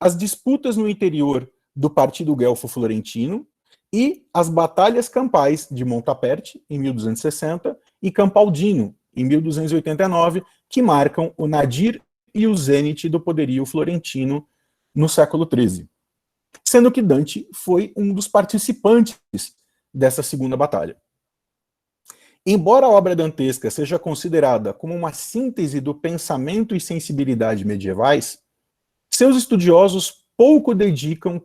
as disputas no interior do Partido Guelfo Florentino e as batalhas campais de Montaperti, em 1260, e Campaldino, em 1289, que marcam o nadir e o zênite do poderio florentino no século XIII. Sendo que Dante foi um dos participantes dessa segunda batalha. Embora a obra dantesca seja considerada como uma síntese do pensamento e sensibilidade medievais, seus estudiosos pouco dedicam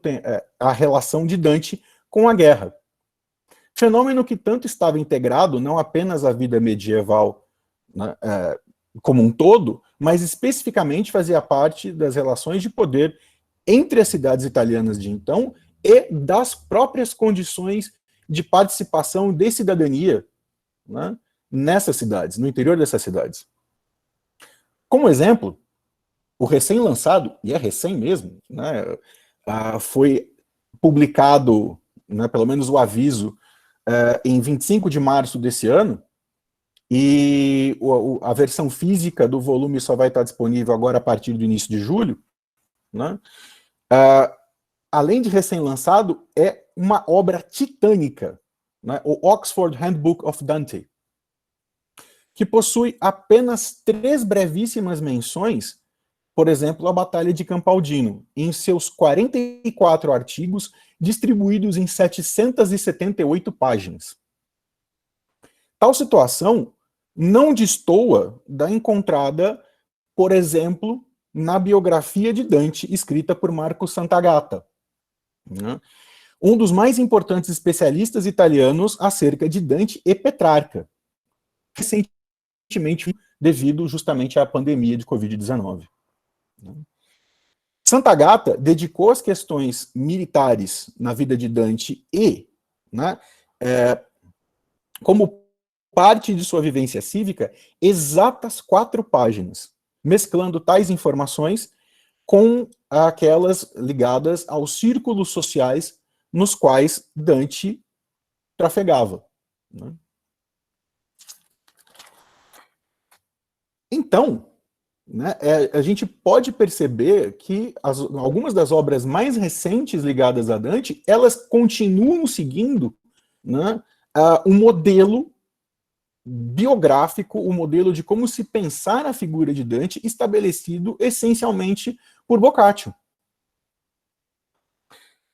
a relação de Dante com a guerra. Fenômeno que tanto estava integrado não apenas à vida medieval, né, como um todo, mas especificamente fazia parte das relações de poder entre as cidades italianas de então e das próprias condições de participação de cidadania, né, nessas cidades, no interior dessas cidades. Como exemplo, o recém-lançado, e é recém mesmo, né, foi publicado, né, pelo menos o aviso, em 25 de março desse ano, e a versão física do volume só vai estar disponível agora a partir do início de julho, né? Além de recém-lançado, é uma obra titânica, né? O Oxford Handbook of Dante, que possui apenas 3 brevíssimas menções, por exemplo, a Batalha de Campaldino, em seus 44 artigos, distribuídos em 778 páginas. Tal situação não destoa da encontrada, por exemplo, na biografia de Dante, escrita por Marco Santagata, né? Um dos mais importantes especialistas italianos acerca de Dante e Petrarca, recentemente devido justamente à pandemia de Covid-19. Santagata dedicou as questões militares na vida de Dante e, né, como parte de sua vivência cívica, exatas 4 páginas, mesclando tais informações com aquelas ligadas aos círculos sociais nos quais Dante trafegava, né? Então, né, a gente pode perceber que algumas das obras mais recentes ligadas a Dante, elas continuam seguindo, né, um modelo biográfico, o modelo de como se pensar a figura de Dante, estabelecido essencialmente por Boccaccio.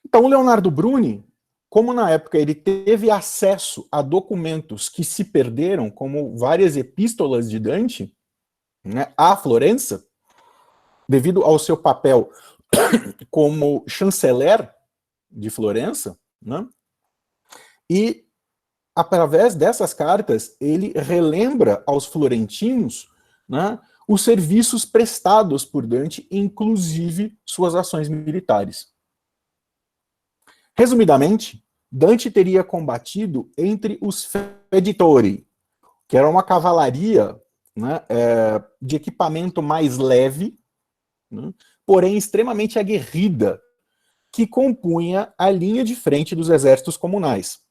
Então, Leonardo Bruni, como na época ele teve acesso a documentos que se perderam, como várias epístolas de Dante, né, a Florença, devido ao seu papel como chanceler de Florença, né, e através dessas cartas ele relembra aos florentinos, né, os serviços prestados por Dante, inclusive suas ações militares. Resumidamente, Dante teria combatido entre os feditori, que era uma cavalaria, né, de equipamento mais leve, né, porém extremamente aguerrida, que compunha a linha de frente dos exércitos comunais,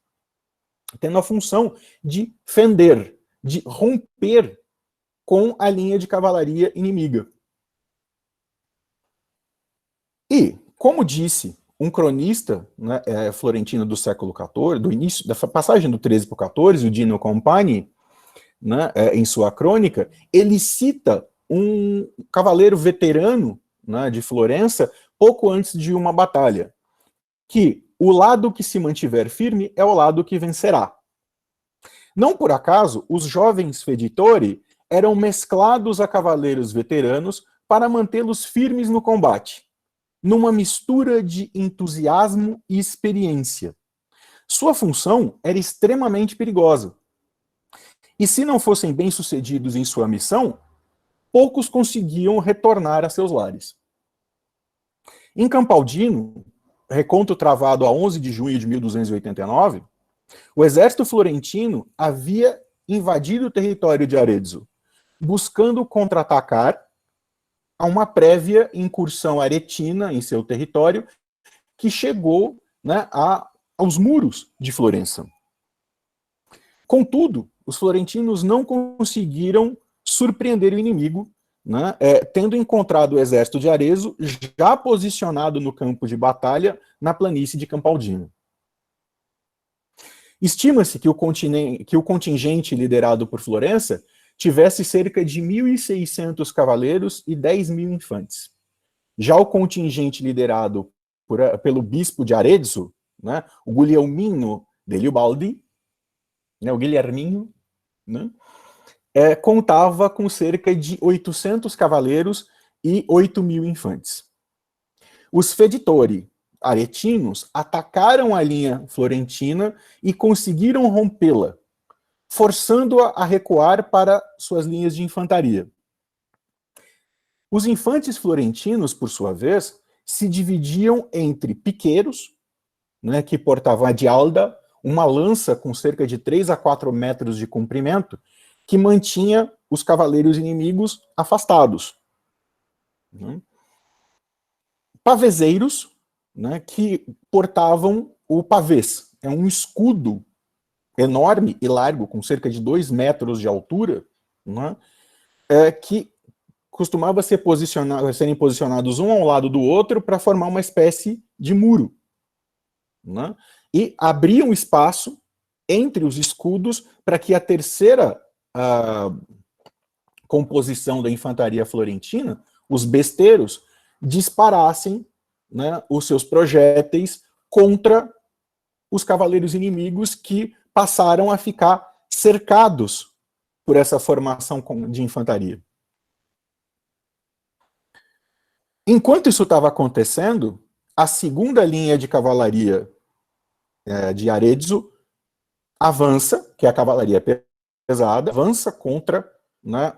tendo a função de fender, de romper com a linha de cavalaria inimiga. E, como disse um cronista, né, florentino do século XIV, do início da passagem do 13 para o XIV, o Dino Compagni, né, em sua crônica, ele cita um cavaleiro veterano, né, de Florença, pouco antes de uma batalha, que o lado que se mantiver firme é o lado que vencerá. Não por acaso, os jovens feditori eram mesclados a cavaleiros veteranos para mantê-los firmes no combate, numa mistura de entusiasmo e experiência. Sua função era extremamente perigosa. E se não fossem bem-sucedidos em sua missão, poucos conseguiam retornar a seus lares. Em Campaldino, reconto travado a 11 de junho de 1289, o exército florentino havia invadido o território de Arezzo, buscando contra-atacar a uma prévia incursão aretina em seu território, que chegou, né, aos muros de Florença. Contudo, os florentinos não conseguiram surpreender o inimigo, né, tendo encontrado o exército de Arezzo já posicionado no campo de batalha na planície de Campaldino. Estima-se que o contingente liderado por Florença tivesse cerca de 1.600 cavaleiros e 10.000 infantes. Já o contingente liderado pelo bispo de Arezzo, né, o Guglielmino degli Ubaldi, né, o Guilherminho, né, contava com cerca de 800 cavaleiros e 8.000 infantes. Os feditori aretinos atacaram a linha florentina e conseguiram rompê-la, forçando-a a recuar para suas linhas de infantaria. Os infantes florentinos, por sua vez, se dividiam entre piqueiros, né, que portavam a dialda, uma lança com cerca de 3 a 4 metros de comprimento, que mantinha os cavaleiros inimigos afastados. Pavezeiros, né, que portavam o pavês. É um escudo enorme e largo, com cerca de 2 metros de altura, né, que costumava serem posicionados um ao lado do outro para formar uma espécie de muro, né, e abriam espaço entre os escudos para que a terceira composição da infantaria florentina, os besteiros, disparassem, né, os seus projéteis contra os cavaleiros inimigos, que passaram a ficar cercados por essa formação de infantaria. Enquanto isso estava acontecendo, a segunda linha de cavalaria de Arezzo avança, que é a cavalaria pesada, avança contra, né,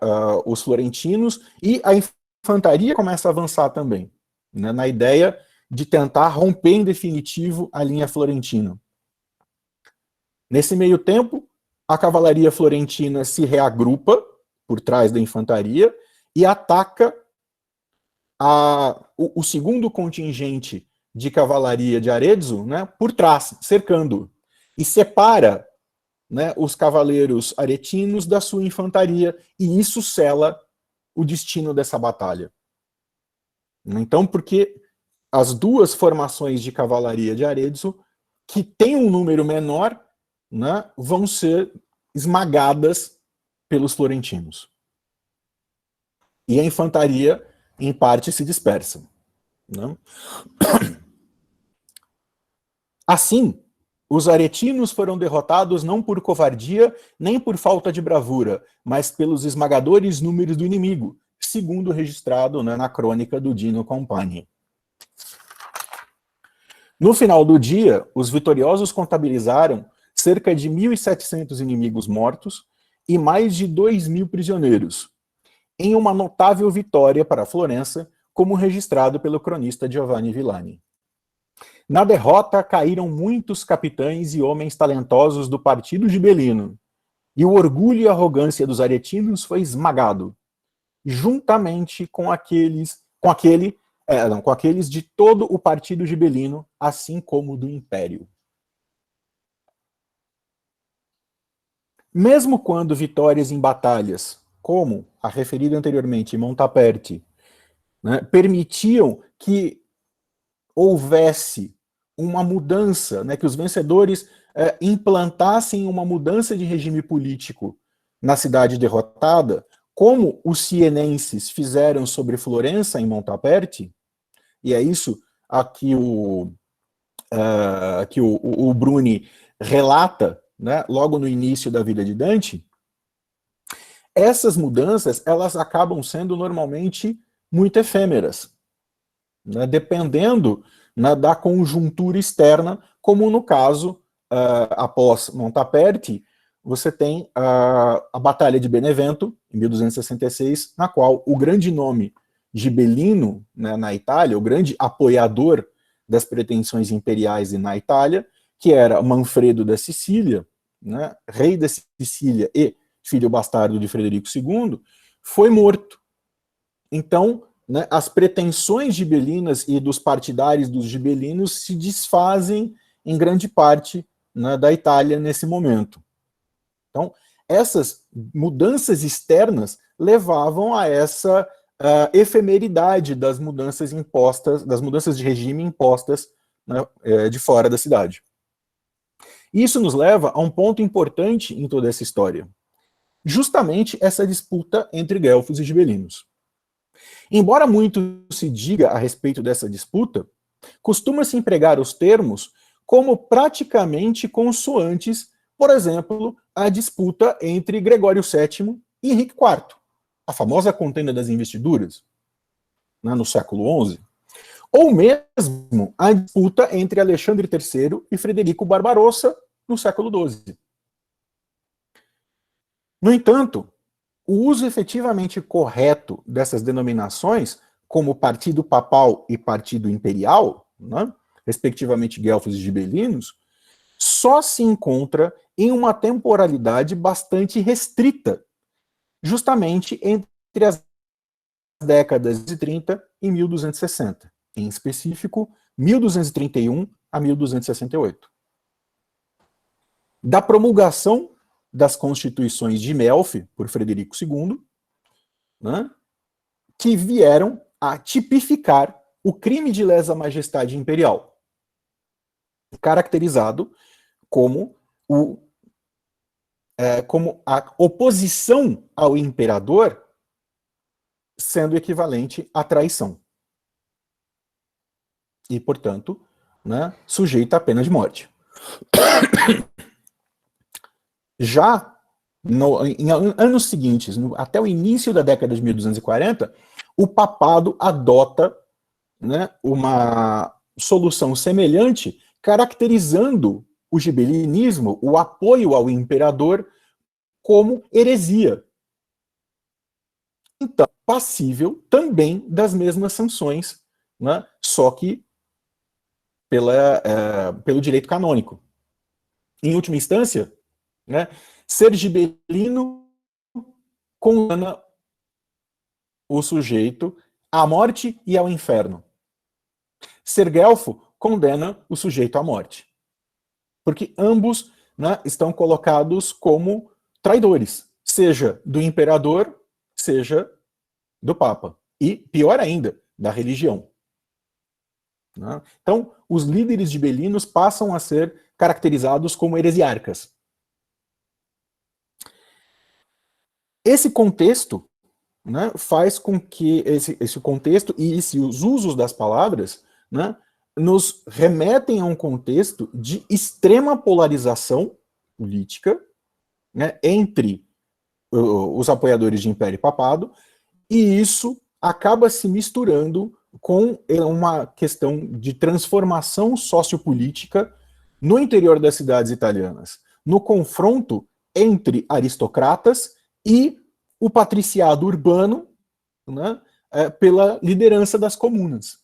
os florentinos, e a infantaria começa a avançar também, né, na ideia de tentar romper em definitivo a linha florentina. Nesse meio tempo, a cavalaria florentina se reagrupa por trás da infantaria e ataca o segundo contingente de cavalaria de Arezzo, né, por trás, cercando, e separa, né, os cavaleiros aretinos da sua infantaria, e isso sela o destino dessa batalha. Então, porque as duas formações de cavalaria de Arezzo, que tem um número menor, né, vão ser esmagadas pelos florentinos. E a infantaria, em parte, se dispersa, né? Assim, os aretinos foram derrotados não por covardia, nem por falta de bravura, mas pelos esmagadores números do inimigo, segundo registrado, né, na crônica do Dino Compagni. No final do dia, os vitoriosos contabilizaram cerca de 1.700 inimigos mortos e mais de 2.000 prisioneiros, em uma notável vitória para Florença, como registrado pelo cronista Giovanni Villani. Na derrota, caíram muitos capitães e homens talentosos do partido gibelino, e o orgulho e a arrogância dos aretinos foi esmagado, juntamente com aqueles de todo o partido gibelino, assim como do Império. Mesmo quando vitórias em batalhas como a referida anteriormente, Montaperti, né, permitiam que houvesse uma mudança, né, que os vencedores implantassem uma mudança de regime político na cidade derrotada, como os sienenses fizeram sobre Florença em Montaperti, e é isso aqui o Bruni relata, né, logo no início da vida de Dante. Essas mudanças, elas acabam sendo normalmente muito efêmeras, né, dependendo, né, da conjuntura externa, como no caso, após Montaperti, você tem a Batalha de Benevento, em 1266, na qual o grande nome Gibelino, né, na Itália, o grande apoiador das pretensões imperiais na Itália, que era Manfredo da Sicília, né, rei da Sicília e filho bastardo de Frederico II, foi morto. Então, né, as pretensões gibelinas e dos partidários dos gibelinos se desfazem em grande parte, né, da Itália nesse momento. Então, essas mudanças externas levavam a essa efemeridade das mudanças impostas, das mudanças de regime impostas, né, de fora da cidade. Isso nos leva a um ponto importante em toda essa história. Justamente essa disputa entre guelfos e gibelinos. Embora muito se diga a respeito dessa disputa, costuma-se empregar os termos como praticamente consoantes, por exemplo, a disputa entre Gregório VII e Henrique IV, a famosa contenda das investiduras, né, no século XI, ou mesmo a disputa entre Alexandre III e Frederico Barbarossa, no século XII. No entanto, o uso efetivamente correto dessas denominações, como partido papal e partido imperial, né, respectivamente guelfos e gibelinos, só se encontra em uma temporalidade bastante restrita, justamente entre as décadas de 30 e 1260, em específico, 1231 a 1268. Da promulgação das constituições de Melfi, por Frederico II, né, que vieram a tipificar o crime de lesa majestade imperial, caracterizado como como a oposição ao imperador sendo equivalente à traição. E, portanto, né, sujeita à pena de morte. Já em anos seguintes, até o início da década de 1240, o papado adota, né, uma solução semelhante, caracterizando o gibelinismo, o apoio ao imperador, como heresia. Então, passível também das mesmas sanções, né, só que pelo direito canônico. Em última instância, né, ser gibelino condena o sujeito à morte e ao inferno. Ser guelfo condena o sujeito à morte. Porque ambos, né, estão colocados como traidores, seja do imperador, seja do Papa. E, pior ainda, da religião. Né? Então, os líderes gibelinos passam a ser caracterizados como heresiarcas. Esse contexto, né, faz com que esse contexto e os usos das palavras, né, nos remetem a um contexto de extrema polarização política, né, entre os apoiadores de Império e Papado, e isso acaba se misturando com uma questão de transformação sociopolítica no interior das cidades italianas, no confronto entre aristocratas e o patriciado urbano, né, pela liderança das comunas.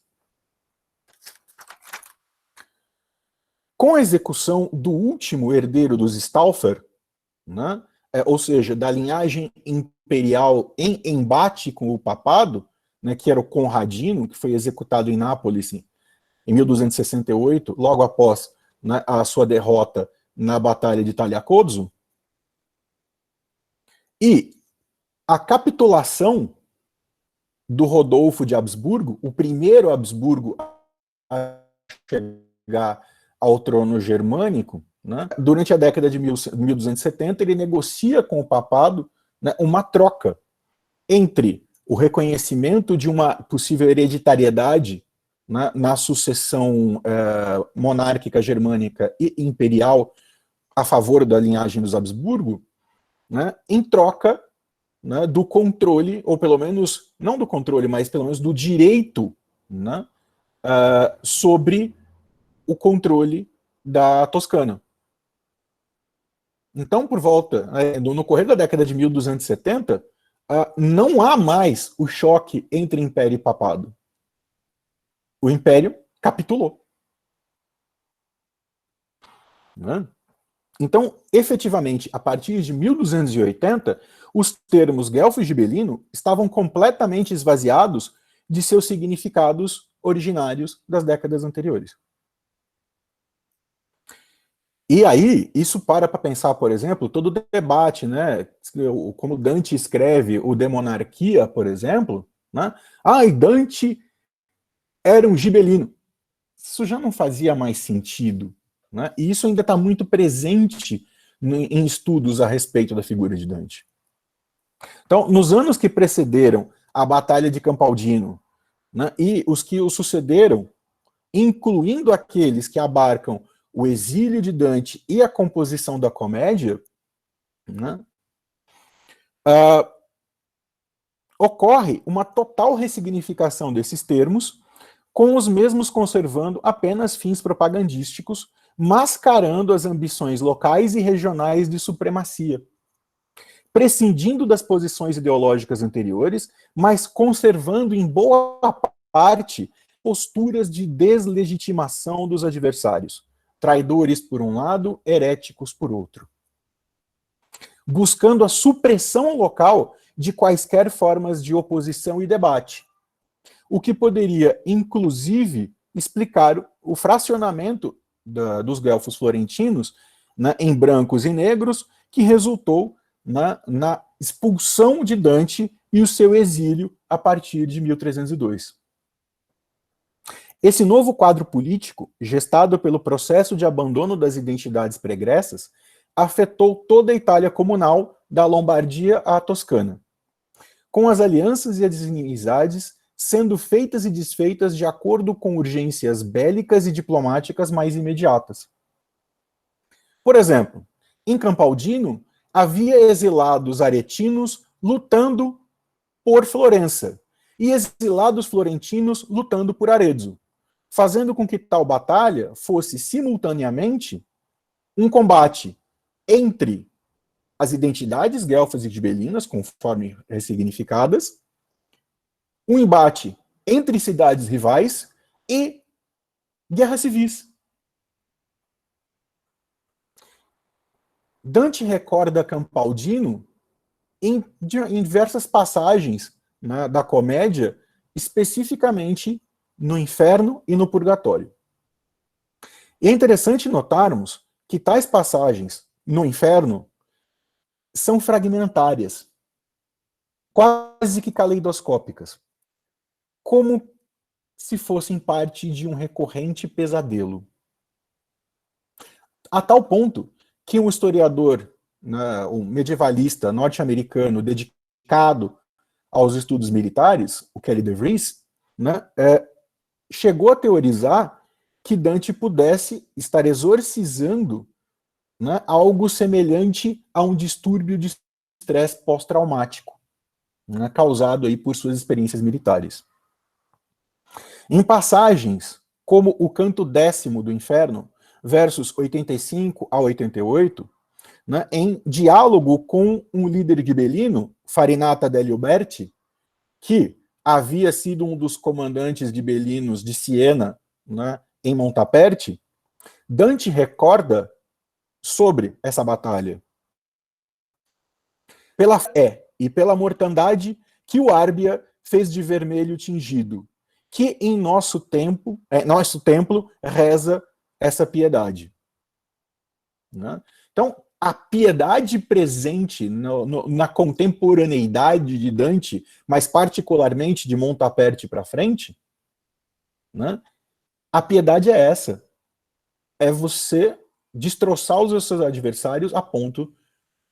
Com a execução do último herdeiro dos Stauffer, né, ou seja, da linhagem imperial em embate com o papado, né, que era o Conradino, que foi executado em Nápoles em 1268, logo após, né, a sua derrota na Batalha de Tagliacozzo, e a capitulação do Rodolfo de Habsburgo, o primeiro Habsburgo a chegar ao trono germânico, né, durante a década de 1270, ele negocia com o papado, né, uma troca entre o reconhecimento de uma possível hereditariedade, né, na sucessão monárquica germânica e imperial a favor da linhagem dos Habsburgo, né, em troca, né, do controle, ou pelo menos, não do controle, mas pelo menos do direito, né, sobre o controle da Toscana. Então, por volta, no correr da década de 1270, não há mais o choque entre Império e Papado. O Império capitulou. Né? Então, efetivamente, a partir de 1280, os termos Guelfo e Gibelino estavam completamente esvaziados de seus significados originários das décadas anteriores. E aí, isso para pensar, por exemplo, todo o debate, né, como Dante escreve o De Monarchia, por exemplo, né, e Dante era um gibelino. Isso já não fazia mais sentido, né, e isso ainda está muito presente em estudos a respeito da figura de Dante. Então, nos anos que precederam a Batalha de Campaldino, né, e os que o sucederam, incluindo aqueles que abarcam o exílio de Dante e a composição da comédia, né, ocorre uma total ressignificação desses termos, com os mesmos conservando apenas fins propagandísticos, mascarando as ambições locais e regionais de supremacia, prescindindo das posições ideológicas anteriores, mas conservando em boa parte posturas de deslegitimação dos adversários, traidores por um lado, heréticos por outro, buscando a supressão local de quaisquer formas de oposição e debate, o que poderia, inclusive, explicar o fracionamento dos guelfos florentinos, né, em brancos e negros, que resultou na expulsão de Dante e o seu exílio a partir de 1302. Esse novo quadro político, gestado pelo processo de abandono das identidades pregressas, afetou toda a Itália comunal, da Lombardia à Toscana, com as alianças e as inimizades sendo feitas e desfeitas de acordo com urgências bélicas e diplomáticas mais imediatas. Por exemplo, em Campaldino, havia exilados aretinos lutando por Florença, e exilados florentinos lutando por Arezzo, fazendo com que tal batalha fosse simultaneamente um combate entre as identidades guelfas e gibelinas, conforme ressignificadas, um embate entre cidades rivais e guerras civis. Dante recorda Campaldino em diversas passagens, né, da comédia, especificamente no inferno e no purgatório. E é interessante notarmos que tais passagens no inferno são fragmentárias, quase que caleidoscópicas, como se fossem parte de um recorrente pesadelo. A tal ponto que um historiador, né, um medievalista norte-americano dedicado aos estudos militares, o Kelly DeVries, né, chegou a teorizar que Dante pudesse estar exorcizando, né, algo semelhante a um distúrbio de estresse pós-traumático, né, causado aí por suas experiências militares. Em passagens como o canto 10º do Inferno, versos 85 a 88, né, em diálogo com um líder gibelino, Farinata degli Uberti, que havia sido um dos comandantes gibelinos de Siena, né, em Montaperti, Dante recorda sobre essa batalha. Pela fé e pela mortandade que o Árbia fez de vermelho tingido, que em nosso templo reza essa piedade. Né? Então, a piedade presente na contemporaneidade de Dante, mas particularmente de Montaperte para frente, né? A piedade é essa. É você destroçar os seus adversários a ponto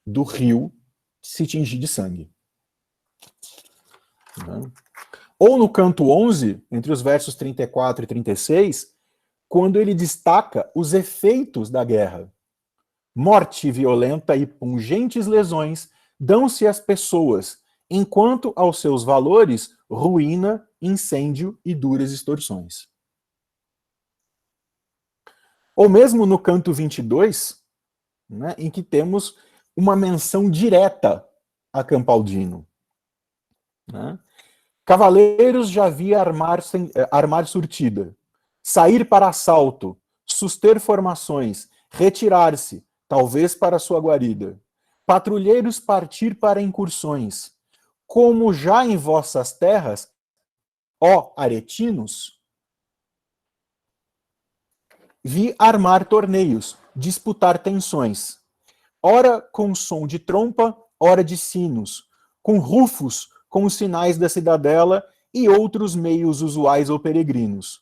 do rio se tingir de sangue. Né? Ou no canto 11, entre os versos 34 e 36, quando ele destaca os efeitos da guerra. Morte violenta e pungentes lesões dão-se às pessoas, enquanto aos seus valores, ruína, incêndio e duras extorsões. Ou mesmo no canto 22, né, em que temos uma menção direta a Campaldino. Né? Cavaleiros já via armar surtida, sair para assalto, suster formações, retirar-se, talvez para sua guarida. Patrulheiros partir para incursões. Como já em vossas terras, ó aretinos, vi armar torneios, disputar tensões. Ora com som de trompa, ora de sinos, com rufos, com os sinais da cidadela e outros meios usuais ou peregrinos.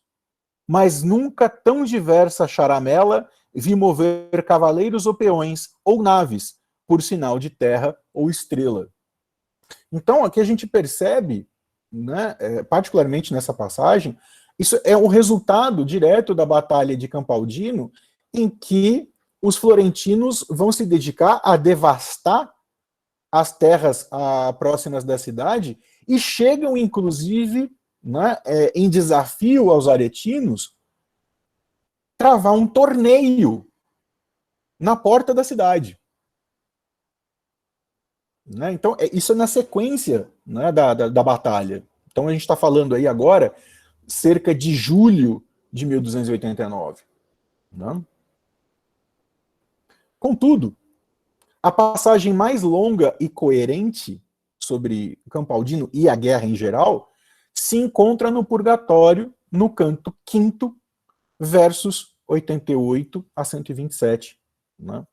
Mas nunca tão diversa charamela vi mover cavaleiros ou peões, ou naves, por sinal de terra ou estrela. Então, aqui a gente percebe, né, particularmente nessa passagem, isso é o resultado direto da Batalha de Campaldino, em que os florentinos vão se dedicar a devastar as terras próximas da cidade e chegam, inclusive, né, em desafio aos aretinos, travar um torneio na porta da cidade. Né? Então, isso é na sequência, né, da batalha. Então, a gente está falando aí agora, cerca de julho de 1289. Né? Contudo, a passagem mais longa e coerente sobre Campaldino e a guerra em geral se encontra no Purgatório, no canto 5º, versos 88 a 127, né?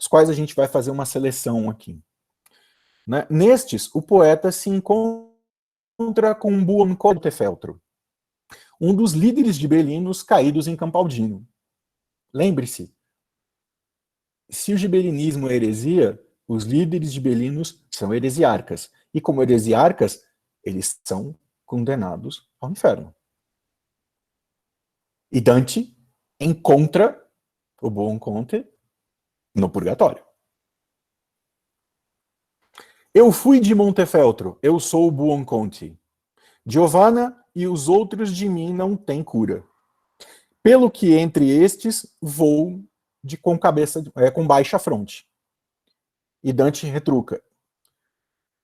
Os quais a gente vai fazer uma seleção aqui. Né? Nestes, o poeta se encontra com Buoncontefeltro, um dos líderes gibelinos caídos em Campaldino. Lembre-se, se o gibelinismo é heresia, os líderes gibelinos são heresiarcas. E como heresiarcas, eles são condenados ao inferno. E Dante encontra o Buonconte no purgatório. Eu fui de Montefeltro, eu sou o Buonconte. Giovanna e os outros de mim não têm cura. Pelo que entre estes vou com baixa fronte. E Dante retruca: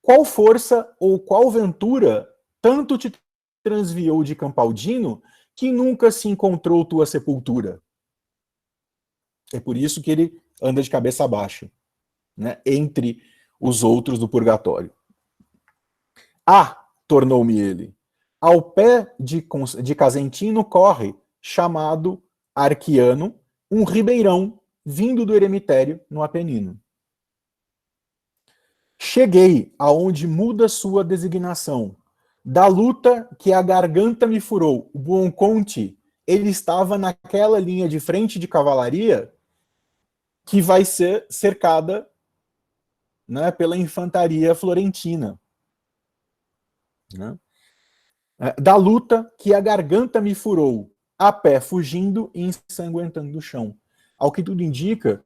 qual força ou qual ventura tanto te transviou de Campaldino que nunca se encontrou tua sepultura? É por isso que ele anda de cabeça baixa, né, entre os outros do purgatório. Tornou-me ele, ao pé de Casentino corre, chamado Arquiano, um ribeirão vindo do eremitério no Apenino. Cheguei aonde muda sua designação. Da luta que a garganta me furou, o Buonconte, ele estava naquela linha de frente de cavalaria que vai ser cercada, né, pela infantaria florentina. Né? Da luta que a garganta me furou, a pé fugindo e ensanguentando o chão. Ao que tudo indica,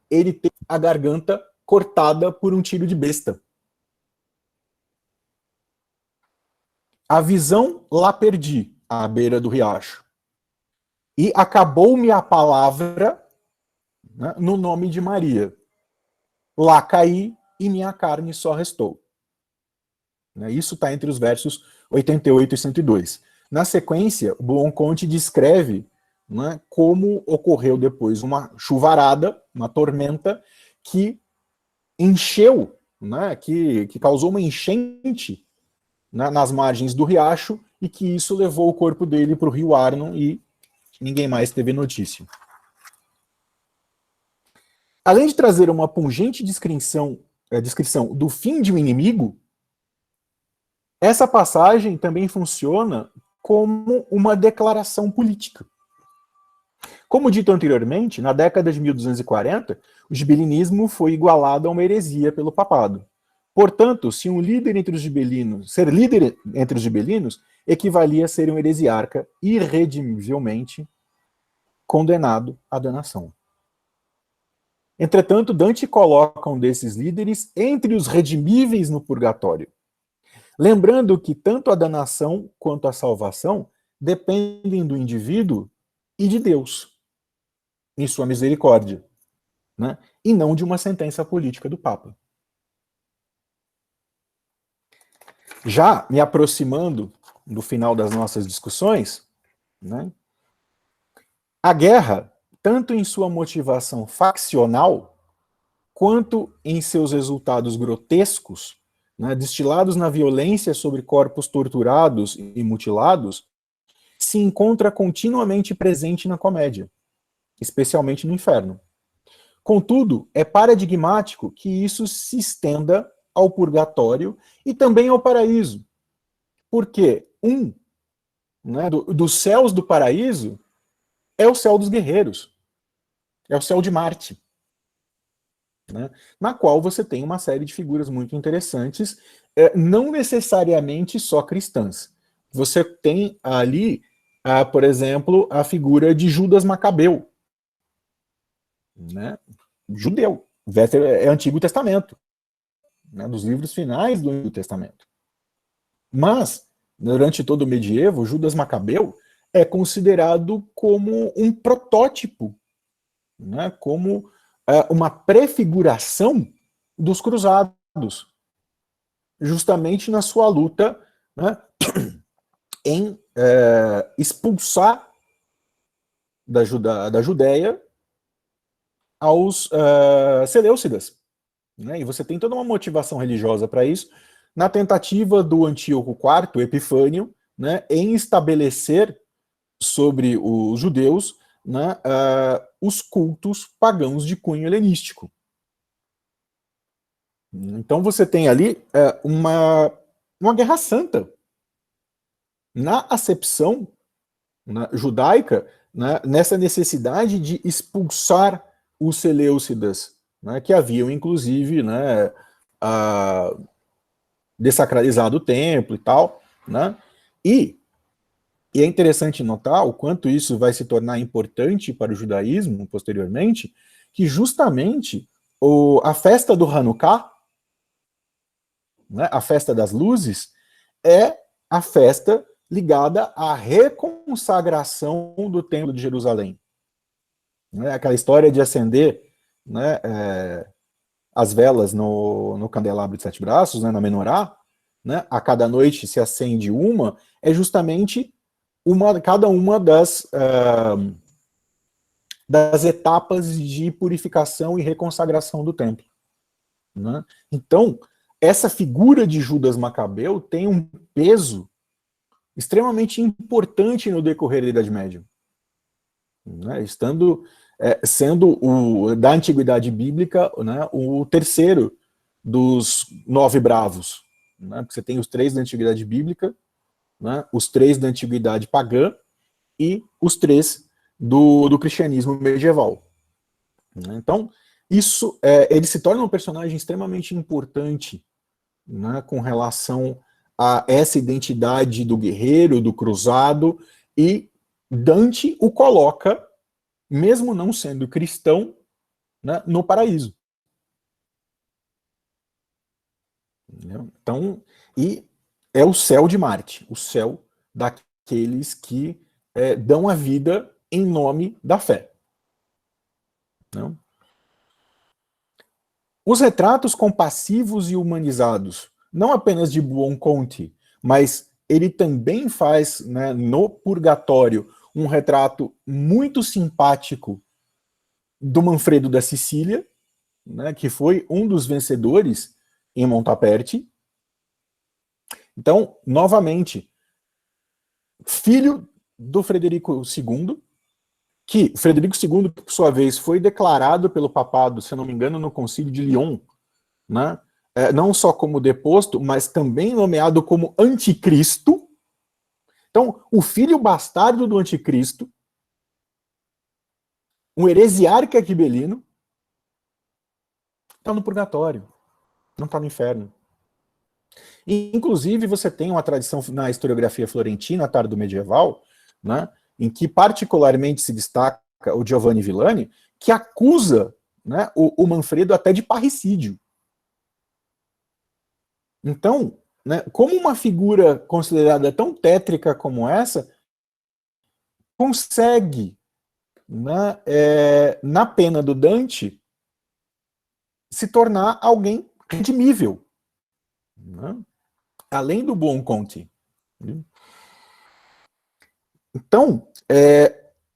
ele tem a garganta cortada por um tiro de besta. A visão lá perdi, à beira do riacho. E acabou-me a palavra, né, no nome de Maria. Lá caí e minha carne só restou. Isso está entre os versos 88 e 102. Na sequência, o Buonconte descreve, né, como ocorreu depois uma chuvarada, uma tormenta, que encheu, né, que causou uma enchente, né, nas margens do riacho, e que isso levou o corpo dele para o rio Arno e ninguém mais teve notícia. Além de trazer uma pungente descrição do fim de um inimigo, essa passagem também funciona como uma declaração política. Como dito anteriormente, na década de 1240, o gibelinismo foi igualado a uma heresia pelo papado. Portanto, se um líder entre os gibelinos, ser líder entre os gibelinos, equivalia a ser um heresiarca irredimivelmente condenado à danação. Entretanto, Dante coloca um desses líderes entre os redimíveis no purgatório, lembrando que tanto a danação quanto a salvação dependem do indivíduo e de Deus, em sua misericórdia, né? E não de uma sentença política do Papa. Já me aproximando do final das nossas discussões, né? A guerra, tanto em sua motivação faccional, quanto em seus resultados grotescos, né, destilados na violência sobre corpos torturados e mutilados, se encontra continuamente presente na comédia, especialmente no inferno. Contudo, é paradigmático que isso se estenda ao purgatório e também ao paraíso, porque dos céus do paraíso é o céu dos guerreiros, é o céu de Marte, né, na qual você tem uma série de figuras muito interessantes, não necessariamente só cristãs. Você tem ali, por exemplo, a figura de Judas Macabeu, né, judeu, é Antigo Testamento, né, dos livros finais do Antigo Testamento. Mas, durante todo o medievo, Judas Macabeu é considerado como um protótipo, né, como uma prefiguração dos cruzados, justamente na sua luta, né, em expulsar da Judéia aos seleucidas. Né, e você tem toda uma motivação religiosa para isso, na tentativa do Antíoco IV, Epifânio, né, em estabelecer sobre os judeus, né, os cultos pagãos de cunho helenístico. Então você tem ali uma guerra santa. Na acepção, né, judaica, né, nessa necessidade de expulsar os seleucidas, né, que haviam, inclusive, né, desacralizado o templo e tal, né, e é interessante notar o quanto isso vai se tornar importante para o judaísmo posteriormente, que justamente a festa do Hanukkah, né, a festa das luzes, é a festa ligada à reconsagração do Templo de Jerusalém. Né, aquela história de acender, né, as velas no candelabro de 7 braços, né, na menorá, né, a cada noite se acende uma, é justamente cada uma das etapas de purificação e reconsagração do templo. Né? Então, essa figura de Judas Macabeu tem um peso extremamente importante no decorrer da Idade Média. Né? Sendo da Antiguidade Bíblica, né, o terceiro dos 9 bravos. Né? Porque você tem os 3 da Antiguidade Bíblica, né, os 3 da Antiguidade Pagã e os 3 do cristianismo medieval. Então, ele se torna um personagem extremamente importante, né, com relação a essa identidade do guerreiro, do cruzado, e Dante o coloca, mesmo não sendo cristão, né, no paraíso. Então, e é o céu de Marte, o céu daqueles que dão a vida em nome da fé. Não? Os retratos compassivos e humanizados, não apenas de Buonconte, mas ele também faz, né, no Purgatório, um retrato muito simpático do Manfredo da Sicília, né, que foi um dos vencedores em Montaperti. Então, novamente, filho do Frederico II, que Frederico II, por sua vez, foi declarado pelo papado, se eu não me engano, no Concílio de Lyon, né? Não só como deposto, mas também nomeado como anticristo. Então, o filho bastardo do anticristo, um heresiarca gibelino, está no purgatório, não está no inferno. E, inclusive, você tem uma tradição na historiografia florentina, tardo medieval, né, em que particularmente se destaca o Giovanni Villani, que acusa, né, o Manfredo até de parricídio. Então, né, como uma figura considerada tão tétrica como essa consegue, né, na pena do Dante, se tornar alguém redimível, né, além do bom Conte. Então,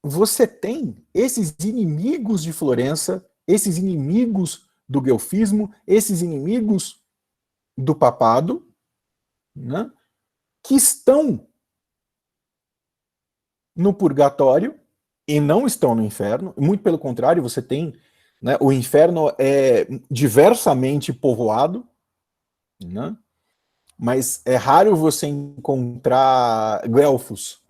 você tem esses inimigos de Florença, esses inimigos do guelfismo, esses inimigos do papado, né, que estão no purgatório e não estão no inferno. Muito pelo contrário, você tem, né, o inferno é diversamente povoado, né, mas é raro você encontrar guelfos,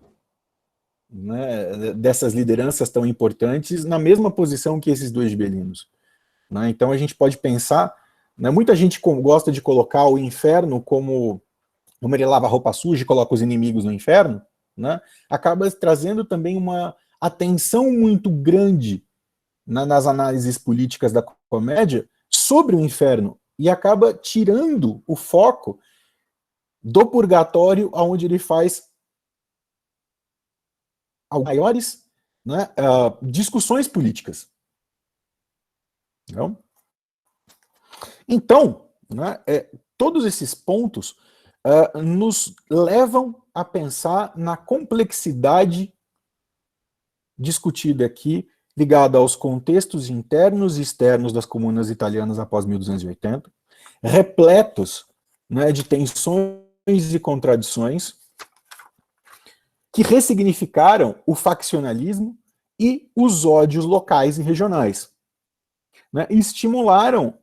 né, dessas lideranças tão importantes na mesma posição que esses dois gibelinos, né? Então a gente pode pensar, né, muita gente gosta de colocar o inferno como ele lava roupa suja e coloca os inimigos no inferno, né, acaba trazendo também uma atenção muito grande nas análises políticas da comédia sobre o inferno e acaba tirando o foco do purgatório, onde ele faz maiores, né, discussões políticas. Não? Então, né, todos esses pontos nos levam a pensar na complexidade discutida aqui, ligada aos contextos internos e externos das comunas italianas após 1280, repletos, né, de tensões e contradições, que ressignificaram o faccionalismo e os ódios locais e regionais, né, e estimularam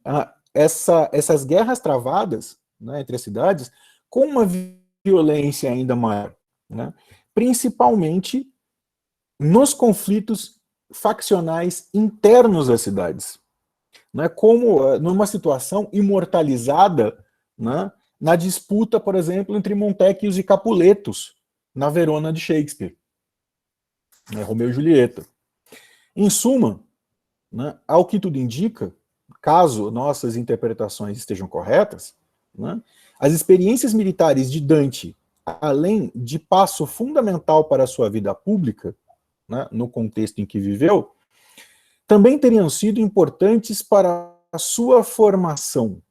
essas guerras travadas, né, entre as cidades com uma violência ainda maior, né, principalmente nos conflitos faccionais internos das cidades, né, como numa situação imortalizada, né, na disputa, por exemplo, entre Montecchios e Capuletos, na Verona de Shakespeare, né, Romeu e Julieta. Em suma, né, ao que tudo indica, caso nossas interpretações estejam corretas, né, as experiências militares de Dante, além de passo fundamental para a sua vida pública, né, no contexto em que viveu, também teriam sido importantes para a sua formação.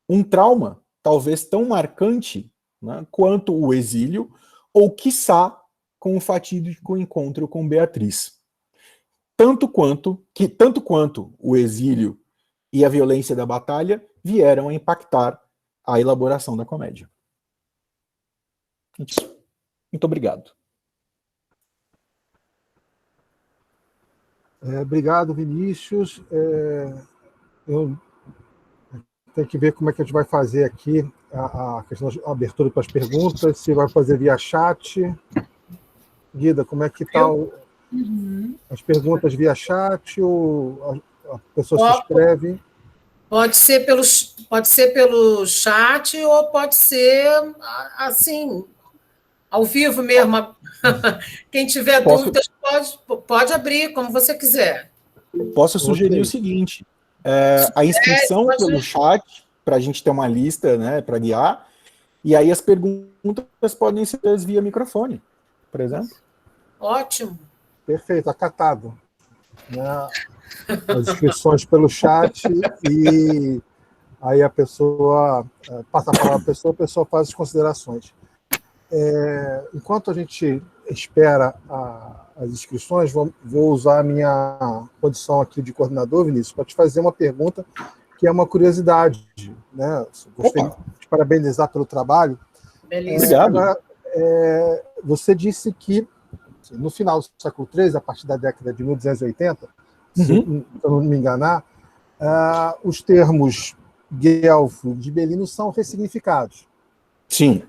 Um trauma talvez tão marcante, né, quanto o exílio, ou quiçá com o fatídico encontro com Beatriz. Tanto quanto o exílio e a violência da batalha vieram a impactar a elaboração da comédia. Muito obrigado. Obrigado, Vinícius. Eu tenho que ver como é que a gente vai fazer aqui a questão da abertura para as perguntas, se vai fazer via chat. Guida, como é que está as perguntas via chat ou a pessoa se inscreve? Pode ser pelo chat ou pode ser assim, ao vivo mesmo. Quem tiver dúvidas pode abrir, como você quiser. Posso sugerir o seguinte, a inscrição pelo chat, para a gente ter uma lista, né, para guiar, e aí as perguntas podem ser via microfone, por exemplo. Ótimo. Perfeito, acatado. As inscrições pelo chat e aí a pessoa passa a palavra para a pessoa faz as considerações. Enquanto a gente espera as inscrições, vou usar a minha condição aqui de coordenador, Vinícius, para te fazer uma pergunta que é uma curiosidade, né? Gostaria de parabenizar pelo trabalho. Beleza. Agora, você disse que no final do século XIII, a partir da década de 1280, se eu não me enganar, os termos guelfo e gibelino são ressignificados. Sim.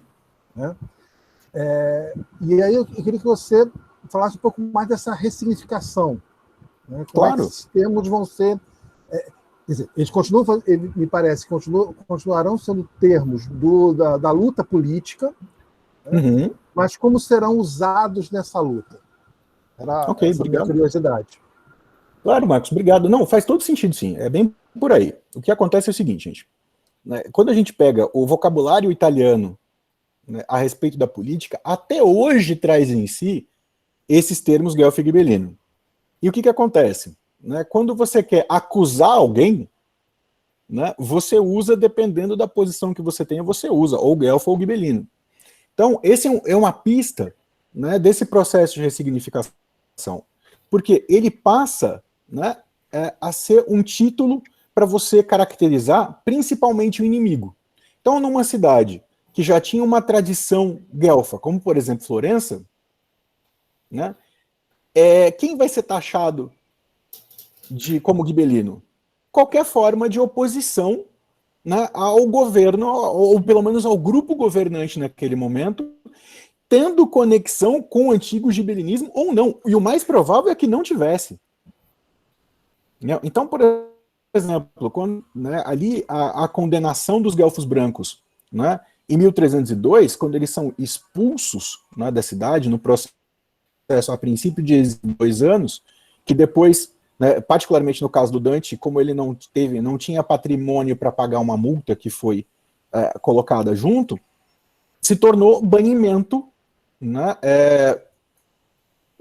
Né? E aí eu queria que você falasse um pouco mais dessa ressignificação. Né? Como é que esses termos vão ser... quer dizer, eles continuam, me parece, continuarão sendo termos da luta política, né? Mas como serão usados nessa luta? Era essa a minha curiosidade. Claro, Marcos, obrigado. Não, faz todo sentido, sim. É bem por aí. O que acontece é o seguinte, gente. Né, quando a gente pega o vocabulário italiano, né, a respeito da política, até hoje traz em si esses termos guelfo e gibelino. E o que acontece? Né, quando você quer acusar alguém, né, você usa, dependendo da posição que você tenha, você usa ou guelfo ou gibelino. Então, esse é uma pista, né, desse processo de ressignificação. Porque ele passa, né, a ser um título para você caracterizar principalmente o inimigo. Então, numa cidade que já tinha uma tradição guelfa, como por exemplo Florença, né, quem vai ser taxado como gibelino? Qualquer forma de oposição, né, ao governo, ou pelo menos ao grupo governante naquele momento, tendo conexão com o antigo gibelinismo ou não. E o mais provável é que não tivesse. Então, por exemplo, quando, né, ali a condenação dos guelfos brancos, né, em 1302, quando eles são expulsos, né, da cidade, no processo a princípio de 2 anos, que depois, né, particularmente no caso do Dante, como ele não tinha patrimônio para pagar uma multa que foi colocada junto, se tornou banimento, né,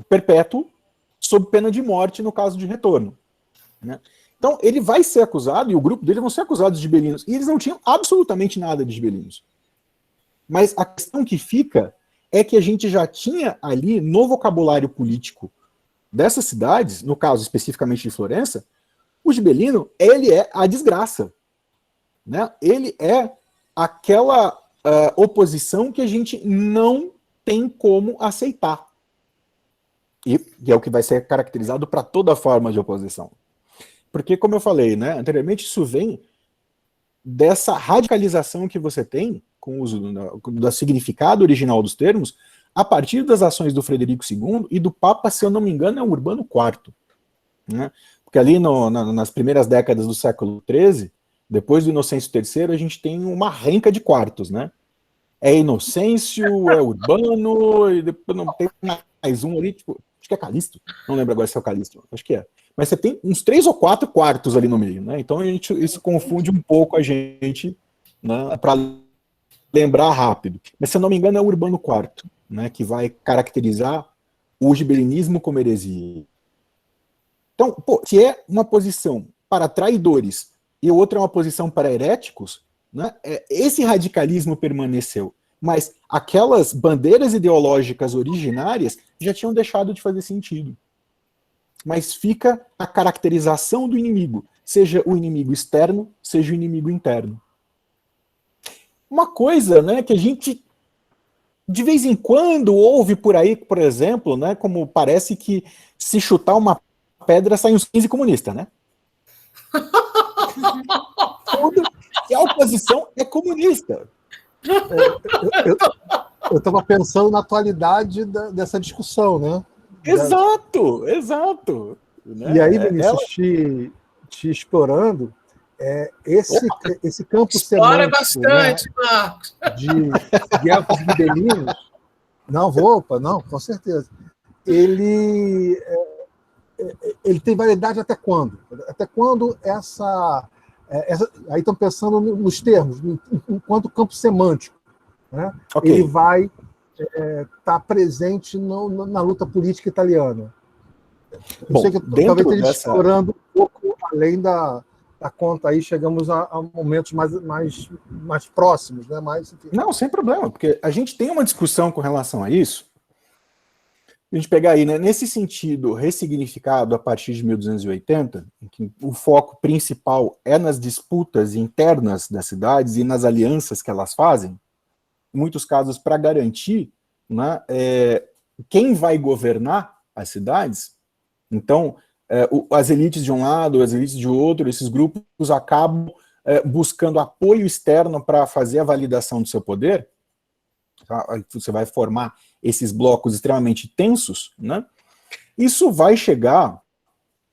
perpétuo, sob pena de morte no caso de retorno. Né? Então, ele vai ser acusado, e o grupo dele vão ser acusados de gibelinos, e eles não tinham absolutamente nada de gibelinos. Mas a questão que fica é que a gente já tinha ali, no vocabulário político dessas cidades, no caso especificamente de Florença, o gibelino, ele é a desgraça. Né? Ele é aquela oposição que a gente não tem como aceitar. E é o que vai ser caracterizado para toda forma de oposição. Porque, como eu falei, né, anteriormente, isso vem dessa radicalização que você tem com o uso do significado original dos termos a partir das ações do Frederico II e do Papa, se eu não me engano, é o Urbano IV. Né? Porque ali nas primeiras décadas do século XIII, depois do Inocêncio III, a gente tem uma renca de quartos, né? É Inocêncio, é Urbano, e depois não tem mais um ali, tipo, acho que é Calixto, não lembro agora se é o Calixto, acho que é. Mas você tem uns 3 ou 4 quartos ali no meio, né? Então isso confunde um pouco a gente, né, para lembrar rápido. Mas se eu não me engano é o Urbano IV, né, que vai caracterizar o gibelinismo como heresia. Então, se é uma posição para traidores e outra é uma posição para heréticos, né, esse radicalismo permaneceu. Mas aquelas bandeiras ideológicas originárias já tinham deixado de fazer sentido. Mas fica a caracterização do inimigo, seja o inimigo externo, seja o inimigo interno. Uma coisa, né, que a gente de vez em quando ouve por aí, por exemplo, né, como parece que se chutar uma pedra sai uns 15 comunistas, né? E a oposição é comunista. Eu estava pensando na atualidade dessa discussão, né? Exato, exato. E aí, Vinícius, te explorando, esse campo explora semântico, bastante, né, Marcos. De guelfos e gibelinos, não, com certeza. Ele tem validade até quando? Até quando aí estão pensando nos termos, enquanto campo semântico, né? Okay. Ele vai estar presente na luta política italiana. Eu sei que talvez esteja explorando um pouco além da conta, aí chegamos a momentos mais próximos, né? Não, sem problema, porque a gente tem uma discussão com relação a isso. A gente pegar aí, né, nesse sentido ressignificado a partir de 1280, em que o foco principal é nas disputas internas das cidades e nas alianças que elas fazem, em muitos casos para garantir, né, quem vai governar as cidades. Então, as elites de um lado, as elites de outro, esses grupos acabam buscando apoio externo para fazer a validação do seu poder. Você vai formar esses blocos extremamente tensos, né? Isso vai chegar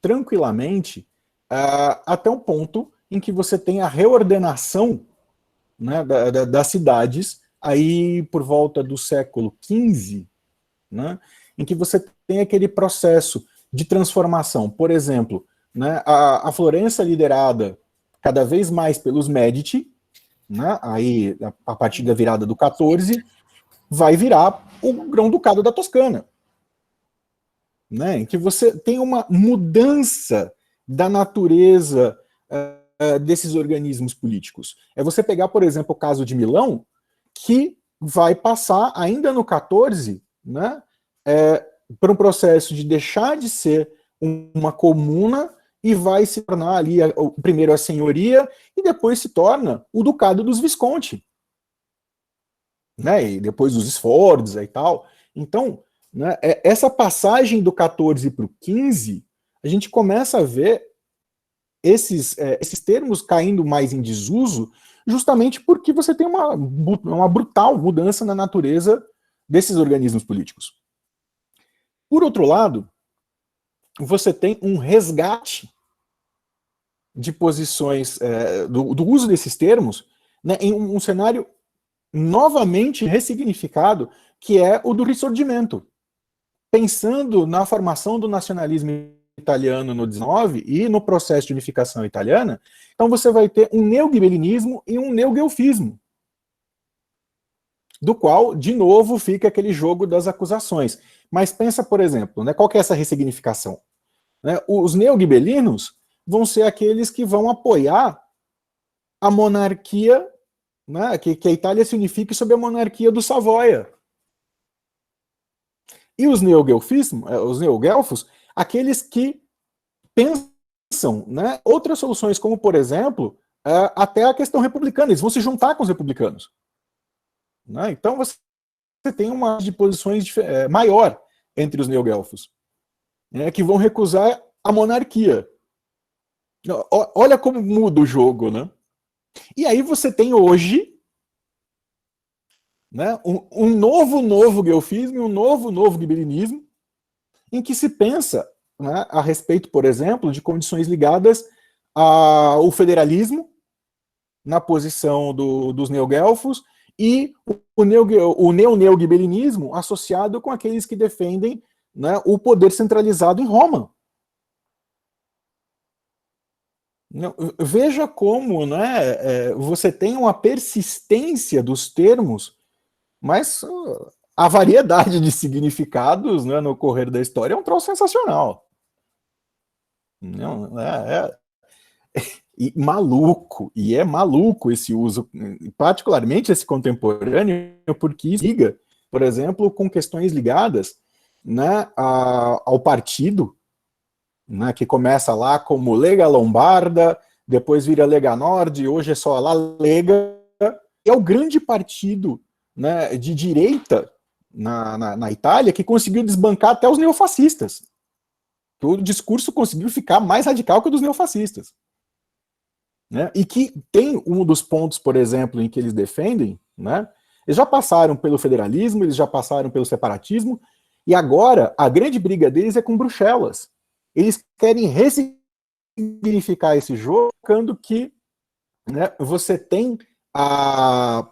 tranquilamente até um ponto em que você tem a reordenação, né, das cidades, aí por volta do século XV, né, em que você tem aquele processo de transformação. Por exemplo, né, a Florença liderada cada vez mais pelos Médici, né, aí a partir da virada do 14, vai virar o Grão-Ducado da Toscana, né, em que você tem uma mudança da natureza desses organismos políticos. É você pegar, por exemplo, o caso de Milão, que vai passar, ainda no 14, né, por um processo de deixar de ser uma comuna e vai se tornar ali, primeiro a senhoria, e depois se torna o Ducado dos Visconti, né, e depois os Sforza e tal. Então, né, essa passagem do 14 para o 15, a gente começa a ver esses termos caindo mais em desuso, justamente porque você tem uma brutal mudança na natureza desses organismos políticos. Por outro lado, você tem um resgate de posições, do uso desses termos, né, em um cenário novamente ressignificado, que é o do Risorgimento. Pensando na formação do nacionalismo italiano no 19 e no processo de unificação italiana, então você vai ter um neogibelinismo e um neoguelfismo, do qual, de novo, fica aquele jogo das acusações. Mas pensa, por exemplo, né, qual que é essa ressignificação? Né, os neogibelinos vão ser aqueles que vão apoiar a monarquia, né, que a Itália se unifique sob a monarquia do Savoia. E os neoguelfos, aqueles que pensam, né, outras soluções, como, por exemplo, até a questão republicana. Eles vão se juntar com os republicanos. Né? Então você tem uma de posições maior entre os neoguelfos, né, que vão recusar a monarquia. Olha como muda o jogo, né? E aí você tem hoje, né, um novo guelfismo e um novo gibelinismo, em que se pensa, né, a respeito, por exemplo, de condições ligadas ao federalismo, na posição dos neoguelfos, e o neo-neogibelinismo associado com aqueles que defendem, né, o poder centralizado em Roma. Veja como, né, você tem uma persistência dos termos, mas a variedade de significados, né, no correr da história é um troço sensacional. Não, e maluco, e é maluco esse uso, particularmente esse contemporâneo, porque isso liga, por exemplo, com questões ligadas, né, ao partido, né, que começa lá como Lega Lombarda, depois vira Lega Nord, hoje é só La Lega, é o grande partido, né, de direita na Itália que conseguiu desbancar até os neofascistas. O discurso conseguiu ficar mais radical que o dos neofascistas. Né, e que tem um dos pontos, por exemplo, em que eles defendem, né, eles já passaram pelo federalismo, eles já passaram pelo separatismo, e agora a grande briga deles é com Bruxelas. Eles querem ressignificar esse jogo, colocando que, né, você tem a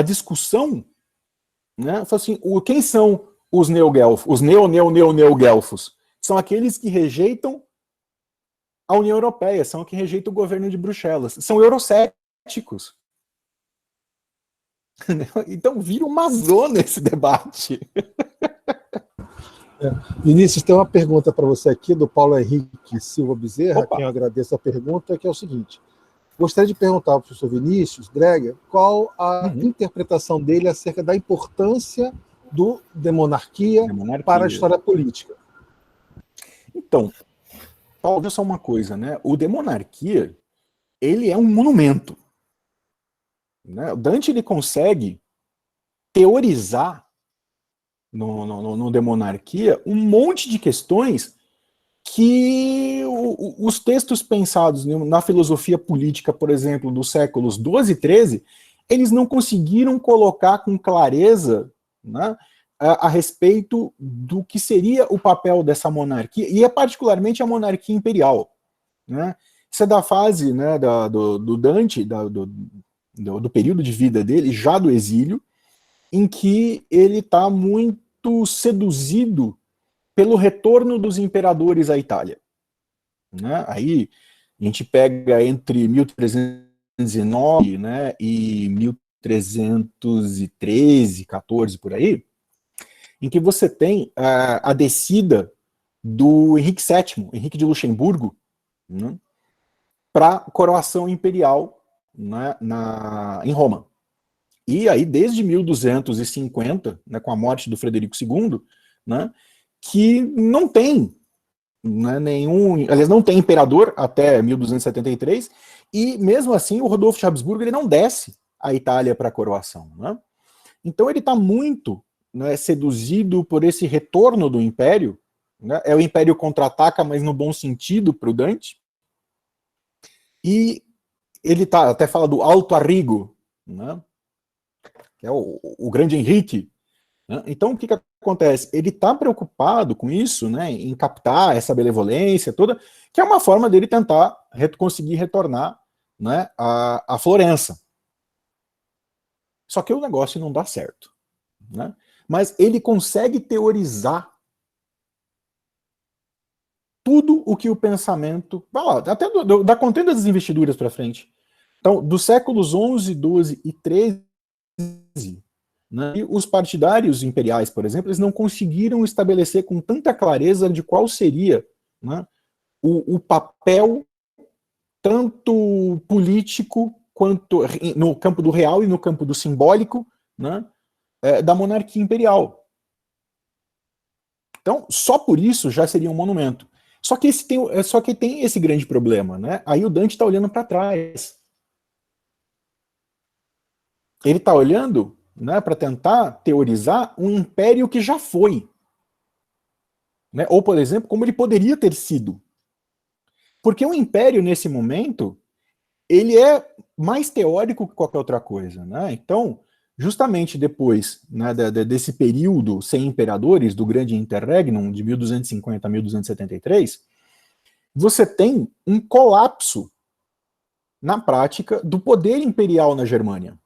discussão, né, assim, quem são os neoguelfos, os neoguelfos? São aqueles que rejeitam a União Europeia, são os que rejeitam o governo de Bruxelas, são eurocéticos. Então vira uma zona esse debate. Vinícius, tem uma pergunta para você aqui do Paulo Henrique Silva Bezerra, Opa. a quem eu agradeço a pergunta, que é o seguinte: gostaria de perguntar ao professor Vinícius Dreger qual a interpretação dele acerca da importância da monarquia para a história política. Então, olha só uma coisa, né? O de monarquia, ele é um monumento. Né? O Dante, ele consegue teorizar, no De Monarquia um monte de questões que os textos pensados na filosofia política, por exemplo, dos séculos XII e XIII, eles não conseguiram colocar com clareza, né, a respeito do que seria o papel dessa monarquia, e é particularmente a monarquia imperial. Né? Isso é da fase, né, do Dante, do período de vida dele, já do exílio, em que ele está muito seduzido pelo retorno dos imperadores à Itália. Né? Aí a gente pega entre 1309, né, e 1313, 14, por aí, em que você tem a descida do Henrique VII, Henrique de Luxemburgo, né, para a coroação imperial, né, em Roma. E aí, desde 1250, né, com a morte do Frederico II, né, que não tem, né, aliás, não tem imperador até 1273, e mesmo assim o Rodolfo de Habsburgo ele não desce a Itália para a coroação. Né? Então ele está muito, né, seduzido por esse retorno do Império, né, é o Império contra-ataca, mas no bom sentido para o Dante, e ele até fala do Alto Arrigo, né, que é o grande Henrique. Né? Então, o que acontece? Ele está preocupado com isso, né, em captar essa benevolência toda, que é uma forma dele tentar conseguir retornar, né, a Florença. Só que o negócio não dá certo. Né? Mas ele consegue teorizar tudo o que o pensamento... até da contenda das investiduras para frente. Então, dos séculos XI, XII e XIII, né, e os partidários imperiais, por exemplo, eles não conseguiram estabelecer com tanta clareza de qual seria, né, o papel tanto político quanto no campo do real e no campo do simbólico, né, da monarquia imperial. Então, só por isso já seria um monumento. Só que tem esse grande problema, né? Aí o Dante está olhando para trás. Ele está olhando, né, para tentar teorizar um império que já foi. Né? Ou, por exemplo, como ele poderia ter sido. Porque o império, nesse momento, ele é mais teórico que qualquer outra coisa. Né? Então, justamente depois, né, desse período sem imperadores, do grande interregnum, de 1250 a 1273, você tem um colapso, na prática, do poder imperial na Germânia.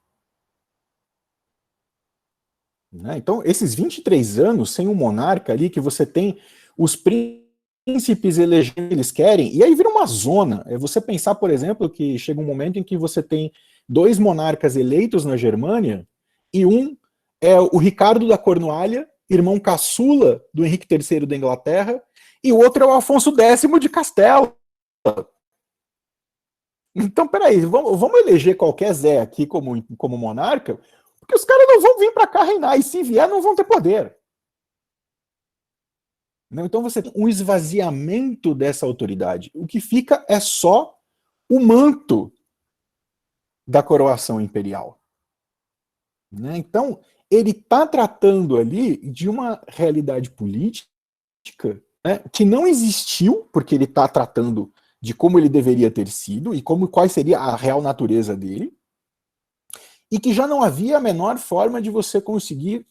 Então, esses 23 anos sem um monarca ali, que você tem os príncipes elegendo eles querem, e aí vira uma zona. É você pensar, por exemplo, que chega um momento em que você tem 2 monarcas eleitos na Germânia, e um é o Ricardo da Cornualha, irmão caçula do Henrique III da Inglaterra, e o outro é o Afonso X de Castela. Então, peraí, vamos eleger qualquer Zé aqui como monarca, porque os caras não vão vir para cá reinar, e se vier, não vão ter poder. Então você tem um esvaziamento dessa autoridade. O que fica é só o manto da coroação imperial. Então, ele está tratando ali de uma realidade política, né, que não existiu, porque ele está tratando de como ele deveria ter sido e qual seria a real natureza dele, e que já não havia a menor forma de você conseguir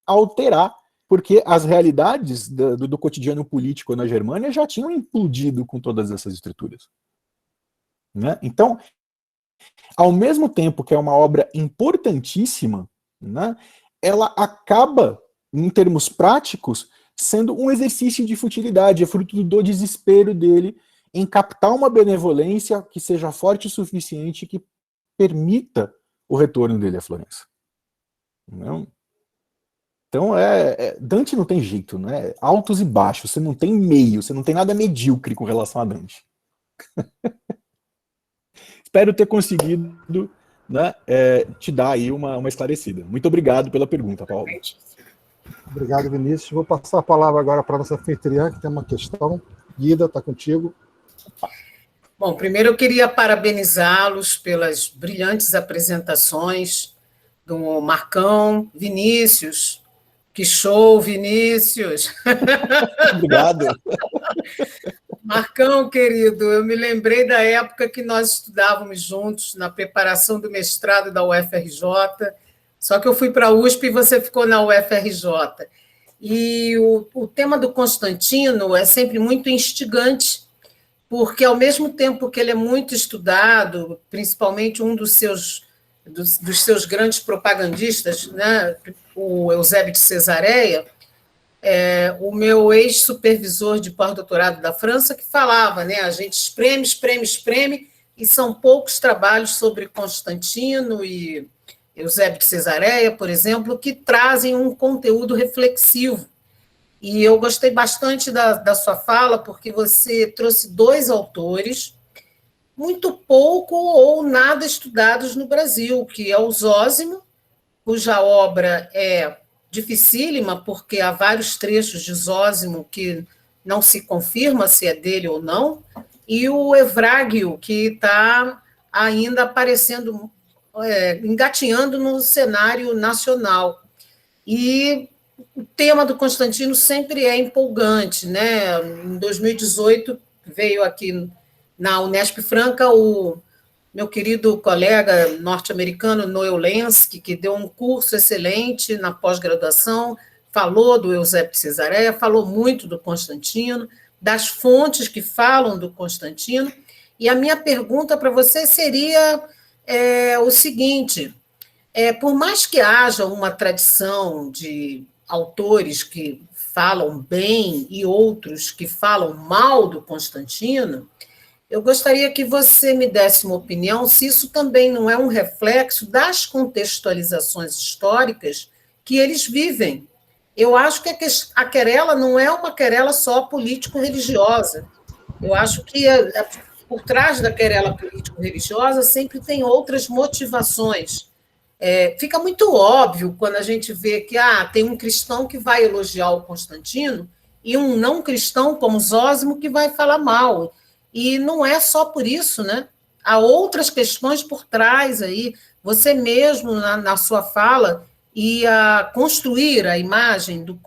alterar, porque as realidades do cotidiano político na Germânia já tinham implodido com todas essas estruturas. Né? Então, ao mesmo tempo que é uma obra importantíssima, né, ela acaba, em termos práticos, sendo um exercício de futilidade, é fruto do desespero dele em captar uma benevolência que seja forte o suficiente que permita o retorno dele à Florença. Não? Então, Dante não tem jeito, né? Altos e baixos, você não tem meio, você não tem nada medíocre com relação a Dante. Espero ter conseguido, né, te dar aí uma esclarecida. Muito obrigado pela pergunta, Paulo. Obrigado, Vinícius. Vou passar a palavra agora para a nossa anfitriã, que tem uma questão. Guida, está contigo. Bom, primeiro eu queria parabenizá-los pelas brilhantes apresentações do Marcão, Vinícius, Que show, Vinícius! Obrigado. Marcão, querido, eu me lembrei da época que nós estudávamos juntos na preparação do mestrado da UFRJ, só que eu fui para a USP e você ficou na UFRJ. E o tema do Constantino é sempre muito instigante, porque, ao mesmo tempo que ele é muito estudado, principalmente um dos seus grandes propagandistas, né, o Eusébio de Cesareia, o meu ex-supervisor de pós-doutorado da França, que falava, né, a gente espreme, e são poucos trabalhos sobre Constantino e Eusébio de Cesareia, por exemplo, que trazem um conteúdo reflexivo. E eu gostei bastante da sua fala, porque você trouxe dois autores muito pouco ou nada estudados no Brasil, que é o Zósimo, cuja obra é dificílima, porque há vários trechos de Zósimo que não se confirma se é dele ou não, e o Evrágio, que está ainda aparecendo, engatinhando no cenário nacional. E o tema do Constantino sempre é empolgante, né? Em 2018, veio aqui na Unesp Franca o meu querido colega norte-americano Noel Lenski, que deu um curso excelente na pós-graduação, falou do Eusébio de Cesareia, falou muito do Constantino, das fontes que falam do Constantino, e a minha pergunta para você seria o seguinte, por mais que haja uma tradição de autores que falam bem e outros que falam mal do Constantino, eu gostaria que você me desse uma opinião se isso também não é um reflexo das contextualizações históricas que eles vivem. Eu acho que a querela não é uma querela só político-religiosa. Eu acho que por trás da querela político-religiosa sempre tem outras motivações. Fica muito óbvio quando a gente vê que tem um cristão que vai elogiar o Constantino e um não cristão, como Zósimo, que vai falar mal. E não é só por isso, né? Há outras questões por trás aí. Você mesmo, na sua fala, ia construir a imagem do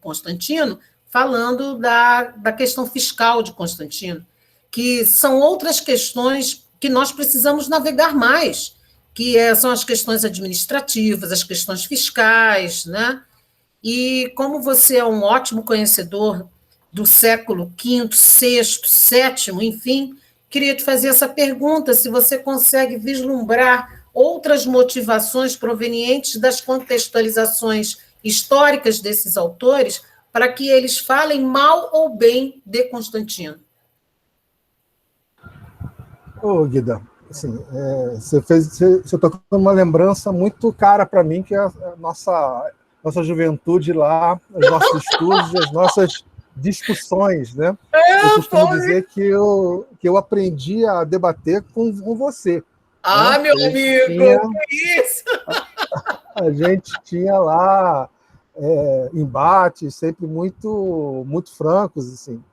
Constantino falando da questão fiscal de Constantino, que são outras questões que nós precisamos navegar mais, que são as questões administrativas, as questões fiscais, né? E como você é um ótimo conhecedor do século V, VI, VII, enfim, queria te fazer essa pergunta, se você consegue vislumbrar outras motivações provenientes das contextualizações históricas desses autores para que eles falem mal ou bem de Constantino. Guida, assim, você tocou numa lembrança muito cara para mim, que é a nossa juventude lá, os nossos estudos, as nossas discussões, né? Eu costumo dizer que eu aprendi a debater com você. Né? Meu amigo, que isso? A gente tinha lá embates sempre muito francos, assim.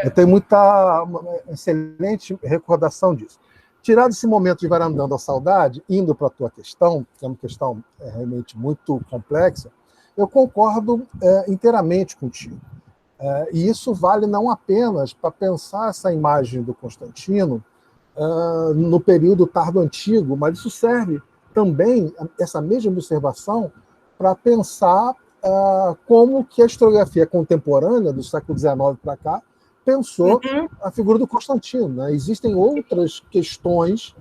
Eu tenho uma excelente recordação disso. Tirado esse momento de varandando a saudade, indo para a tua questão, que é uma questão realmente muito complexa, eu concordo inteiramente contigo. E isso vale não apenas para pensar essa imagem do Constantino no período tardo-antigo, mas isso serve também, essa mesma observação, para pensar como que a historiografia contemporânea, do século XIX para cá, pensou a figura do Constantino. Né? Existem outras questões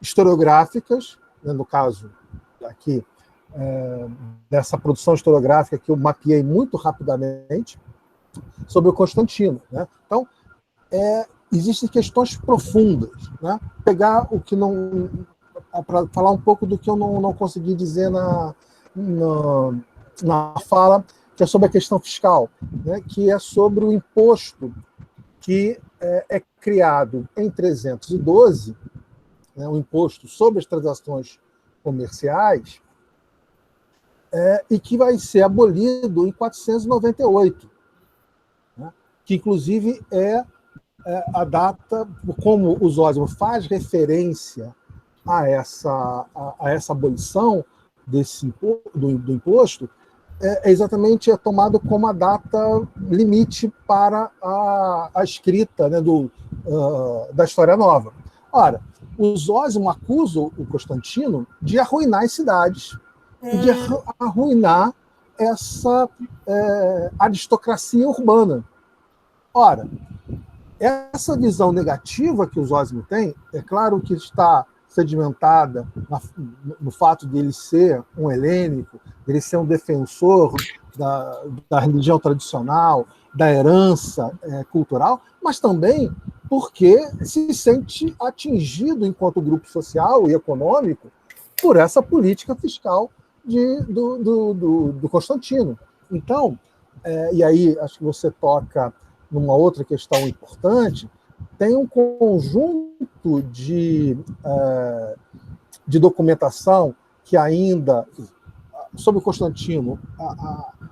historiográficas, né, no caso aqui, dessa produção historiográfica que eu mapeei muito rapidamente sobre o Constantino. Né? Então, existem questões profundas. Né? Pegar o que não... para falar um pouco do que eu não consegui dizer na fala, que é sobre a questão fiscal, né? Que é sobre o imposto que é criado em 312, né? Um imposto sobre as transações comerciais, e que vai ser abolido em 498, né? Que inclusive é a data, como o Zósimo faz referência a essa abolição, do imposto é exatamente tomado como a data limite para a escrita, né, da História Nova. Ora, o Zósimo acusa o Constantino de arruinar as cidades e de arruinar essa aristocracia urbana. Ora, essa visão negativa que o Zósimo tem, é claro que está sedimentada no fato de ele ser um helênico, de ele ser um defensor da religião tradicional, da herança cultural, mas também porque se sente atingido enquanto grupo social e econômico por essa política fiscal do Constantino. Então, e aí acho que você toca numa outra questão importante, tem um conjunto de documentação que ainda, sobre o Constantino,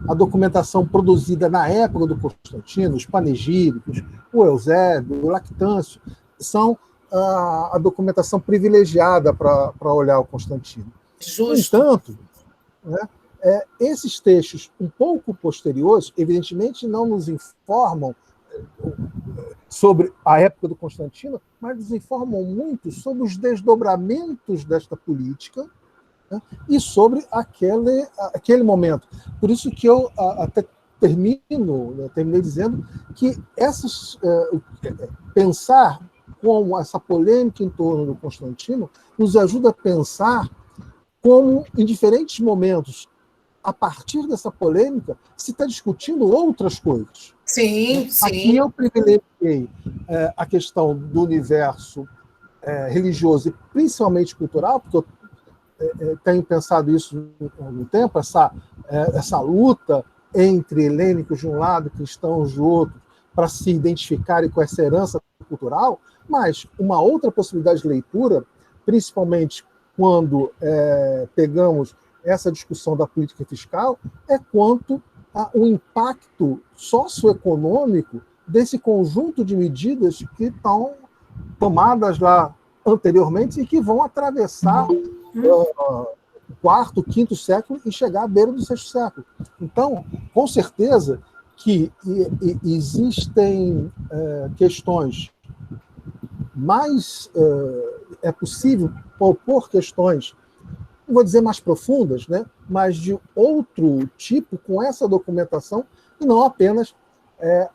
a documentação produzida na época do Constantino, os panegíricos, o Eusébio, o Lactâncio, são a documentação privilegiada para olhar o Constantino. Justo. No entanto, né, esses textos um pouco posteriores, evidentemente, não nos informam sobre a época do Constantino, mas nos informam muito sobre os desdobramentos desta política, né, e sobre aquele momento. Por isso que eu até terminei dizendo que pensar com essa polêmica em torno do Constantino nos ajuda a pensar como, em diferentes momentos, a partir dessa polêmica, se está discutindo outras coisas. Sim, sim. Aqui eu privilegiei a questão do universo religioso e principalmente cultural, porque eu tenho pensado isso há algum tempo, essa luta entre helênicos de um lado e cristãos do outro, para se identificarem com essa herança cultural, mas uma outra possibilidade de leitura, principalmente quando pegamos essa discussão da política fiscal, é quanto ao impacto socioeconômico desse conjunto de medidas que estão tomadas lá anteriormente e que vão atravessar o quarto, quinto século e chegar à beira do sexto século. Então, com certeza que existem questões mais... é possível propor questões, não vou dizer mais profundas, né, mas de outro tipo, com essa documentação, e não apenas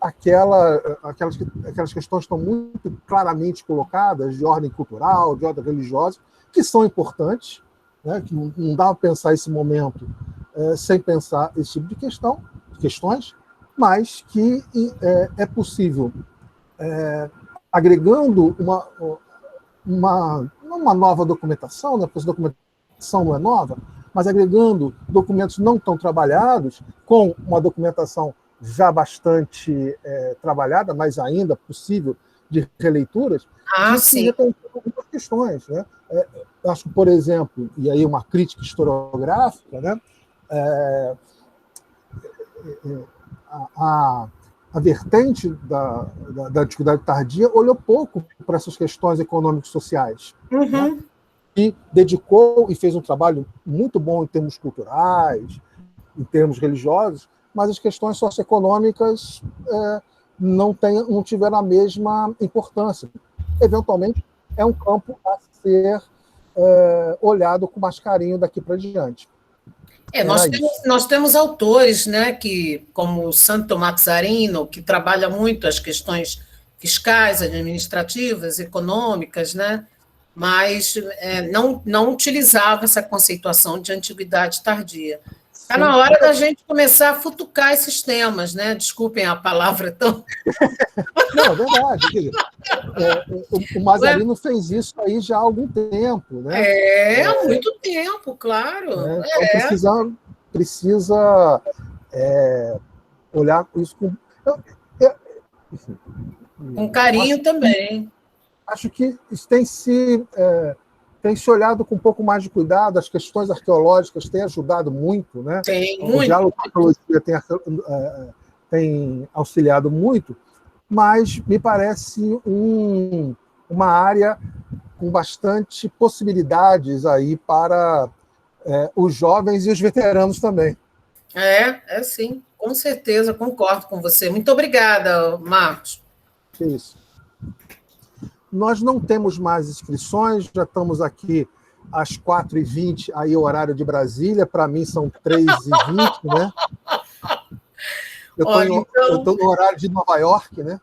aquelas questões que estão muito claramente colocadas, de ordem cultural, de ordem religiosa, que são importantes, né, que não dá para pensar esse momento sem pensar esse tipo de questões, mas que é possível, agregando uma nova documentação, né, porque essa documentação não é nova, mas agregando documentos não tão trabalhados, com uma documentação já bastante trabalhada, mas ainda possível de releituras, sim. Algumas questões. Né? Acho que, por exemplo, e aí uma crítica historiográfica, né? A vertente da Antiguidade Tardia olhou pouco para essas questões econômicas e sociais. Né? E dedicou e fez um trabalho muito bom em termos culturais, em termos religiosos, mas as questões socioeconômicas não tiveram a mesma importância. Eventualmente, é um campo a ser olhado com mais carinho daqui para diante. Nós temos autores, né, como o Santo Mazzarino, que trabalha muito as questões fiscais, administrativas, econômicas, né, mas não utilizava essa conceituação de antiguidade tardia. Está na hora da gente começar a futucar esses temas, né? Desculpem a palavra tão... Não, é verdade. O Mazzarino fez isso aí já há algum tempo. Né? Há muito tempo, claro. Então precisa olhar isso com carinho também. Acho que tem se olhado com um pouco mais de cuidado, as questões arqueológicas têm ajudado muito, né? O diálogo com a arqueologia tem auxiliado muito, mas me parece uma área com bastante possibilidades aí para os jovens e os veteranos também. É sim, com certeza, concordo com você. Muito obrigada, Marcos. Que isso. Nós não temos mais inscrições, já estamos aqui às 4h20, aí o horário de Brasília, para mim são 3h20, né? Eu estou no horário de Nova York, né?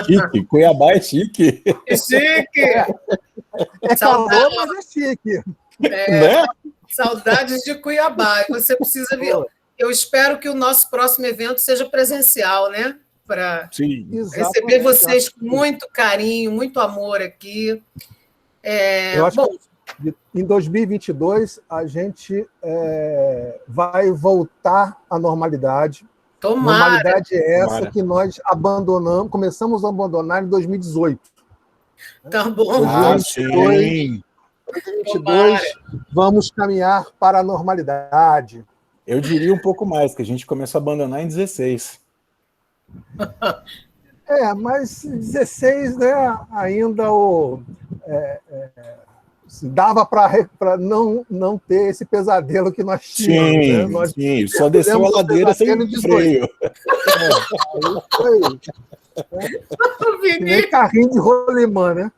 Chique, Cuiabá é chique. É chique! É calor, mas é chique. Né? Saudades de Cuiabá. Você precisa vir. Eu espero que o nosso próximo evento seja presencial, né? Para receber vocês com muito carinho, muito amor aqui. Eu acho que em 2022 a gente vai voltar à normalidade. Tomara. Normalidade é essa que nós começamos a abandonar em 2018. Tá bom. 2022 vamos caminhar para a normalidade. Eu diria um pouco mais, que a gente começa a abandonar em 16. Mas 16, né, ainda dava para não ter esse pesadelo que nós tínhamos. Sim, né? Nós só desceu a ladeira sem freio. Nem carrinho de rolimã, né?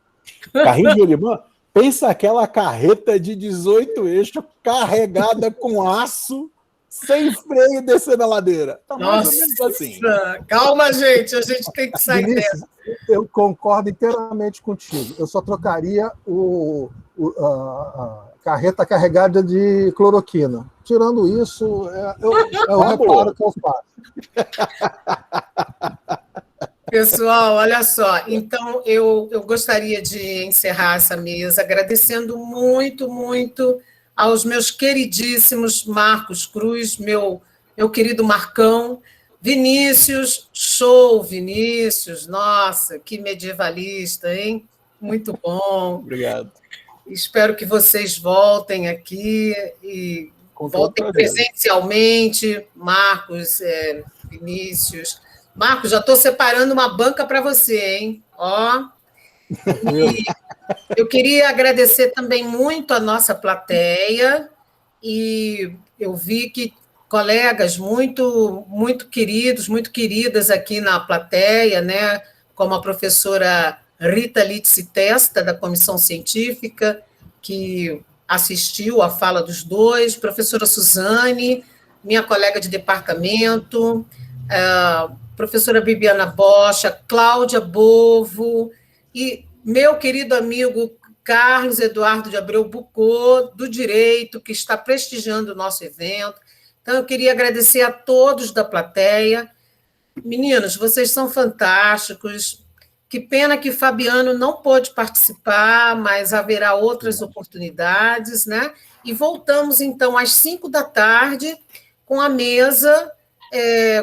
Carrinho de rolimã? Pensa aquela carreta de 18 eixos carregada com aço, sem freio e descendo a ladeira. Tá mais ou menos assim. Calma, gente, a gente tem que sair dessa. Eu concordo inteiramente contigo. Eu só trocaria a carreta carregada de cloroquina. Tirando isso, é o reparo que eu faço. Pessoal, olha só. Então, eu gostaria de encerrar essa mesa agradecendo muito, muito aos meus queridíssimos Marcos Cruz, meu querido Marcão, Vinícius, show, Vinícius, nossa, que medievalista, hein? Muito bom. Obrigado. Espero que vocês voltem aqui e voltem presencialmente, Marcos, Vinícius. Marcos, já estou separando uma banca para você, hein? Ó. E eu queria agradecer também muito a nossa plateia, e eu vi que colegas muito, muito queridos, muito queridas aqui na plateia, né? Como a professora Rita Litsi Testa, da Comissão Científica, que assistiu à fala dos dois, professora Suzane, minha colega de departamento, professora Bibiana Bocha, Cláudia Bovo, e meu querido amigo Carlos Eduardo de Abreu Bucô, do Direito, que está prestigiando o nosso evento. Então, eu queria agradecer a todos da plateia. Meninos, vocês são fantásticos. Que pena que Fabiano não pôde participar, mas haverá outras oportunidades, né? E voltamos, então, às 5h com a mesa,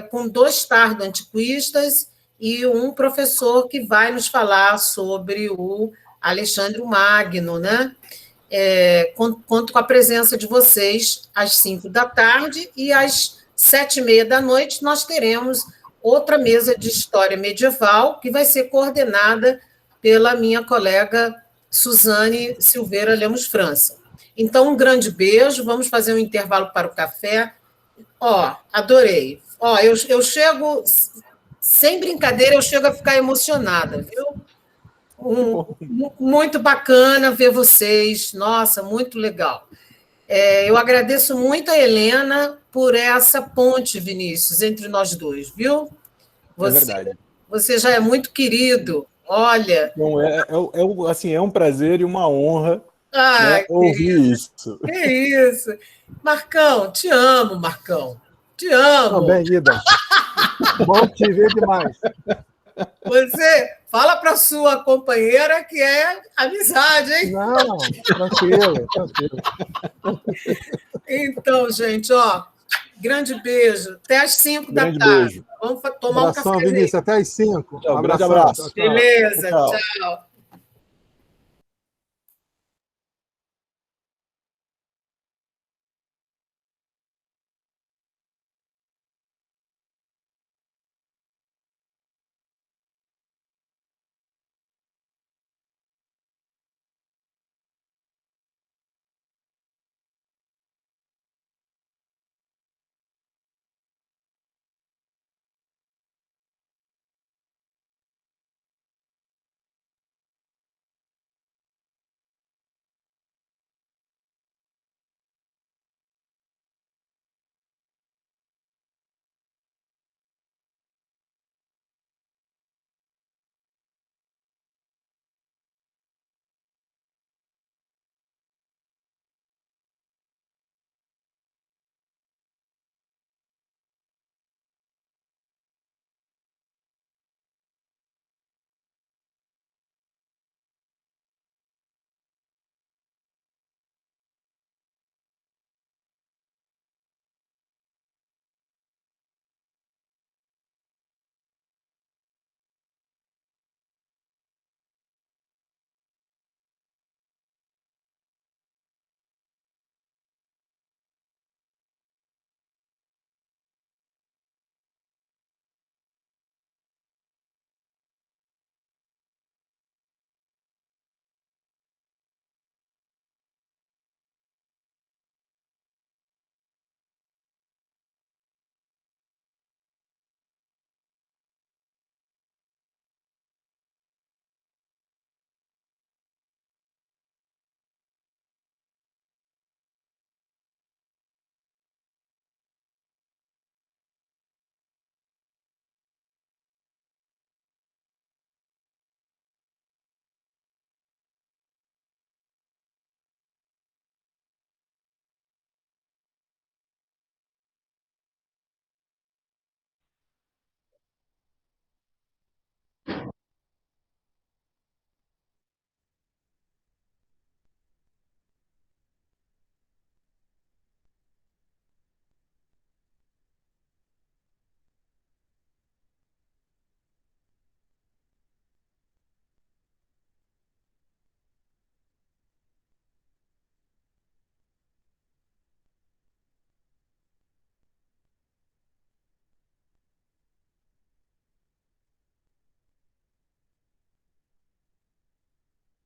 com 2 tardo-antiquistas e um professor que vai nos falar sobre o Alexandre Magno, né? Conto com a presença de vocês às 5h, e às 7h30 nós teremos outra mesa de história medieval, que vai ser coordenada pela minha colega Suzane Silveira Lemos França. Então, um grande beijo, vamos fazer um intervalo para o café. Adorei. Eu chego, sem brincadeira, eu chego a ficar emocionada, viu? Muito bacana ver vocês, nossa, muito legal. Eu agradeço muito a Helena por essa ponte, Vinícius, entre nós dois, viu? É verdade. Você já é muito querido, olha. Não, assim, é um prazer e uma honra, né, ouvir isso. Que isso. Marcão, te amo, Marcão. Te amo. Também, Ida. Bom te ver demais. Você fala para sua companheira que é amizade, hein? Não, tranquilo. Então, gente, grande beijo. Até às 5h. Beijo. Vamos tomar um café. Vinícius, até às 5. Um grande abraço. Beleza, tchau.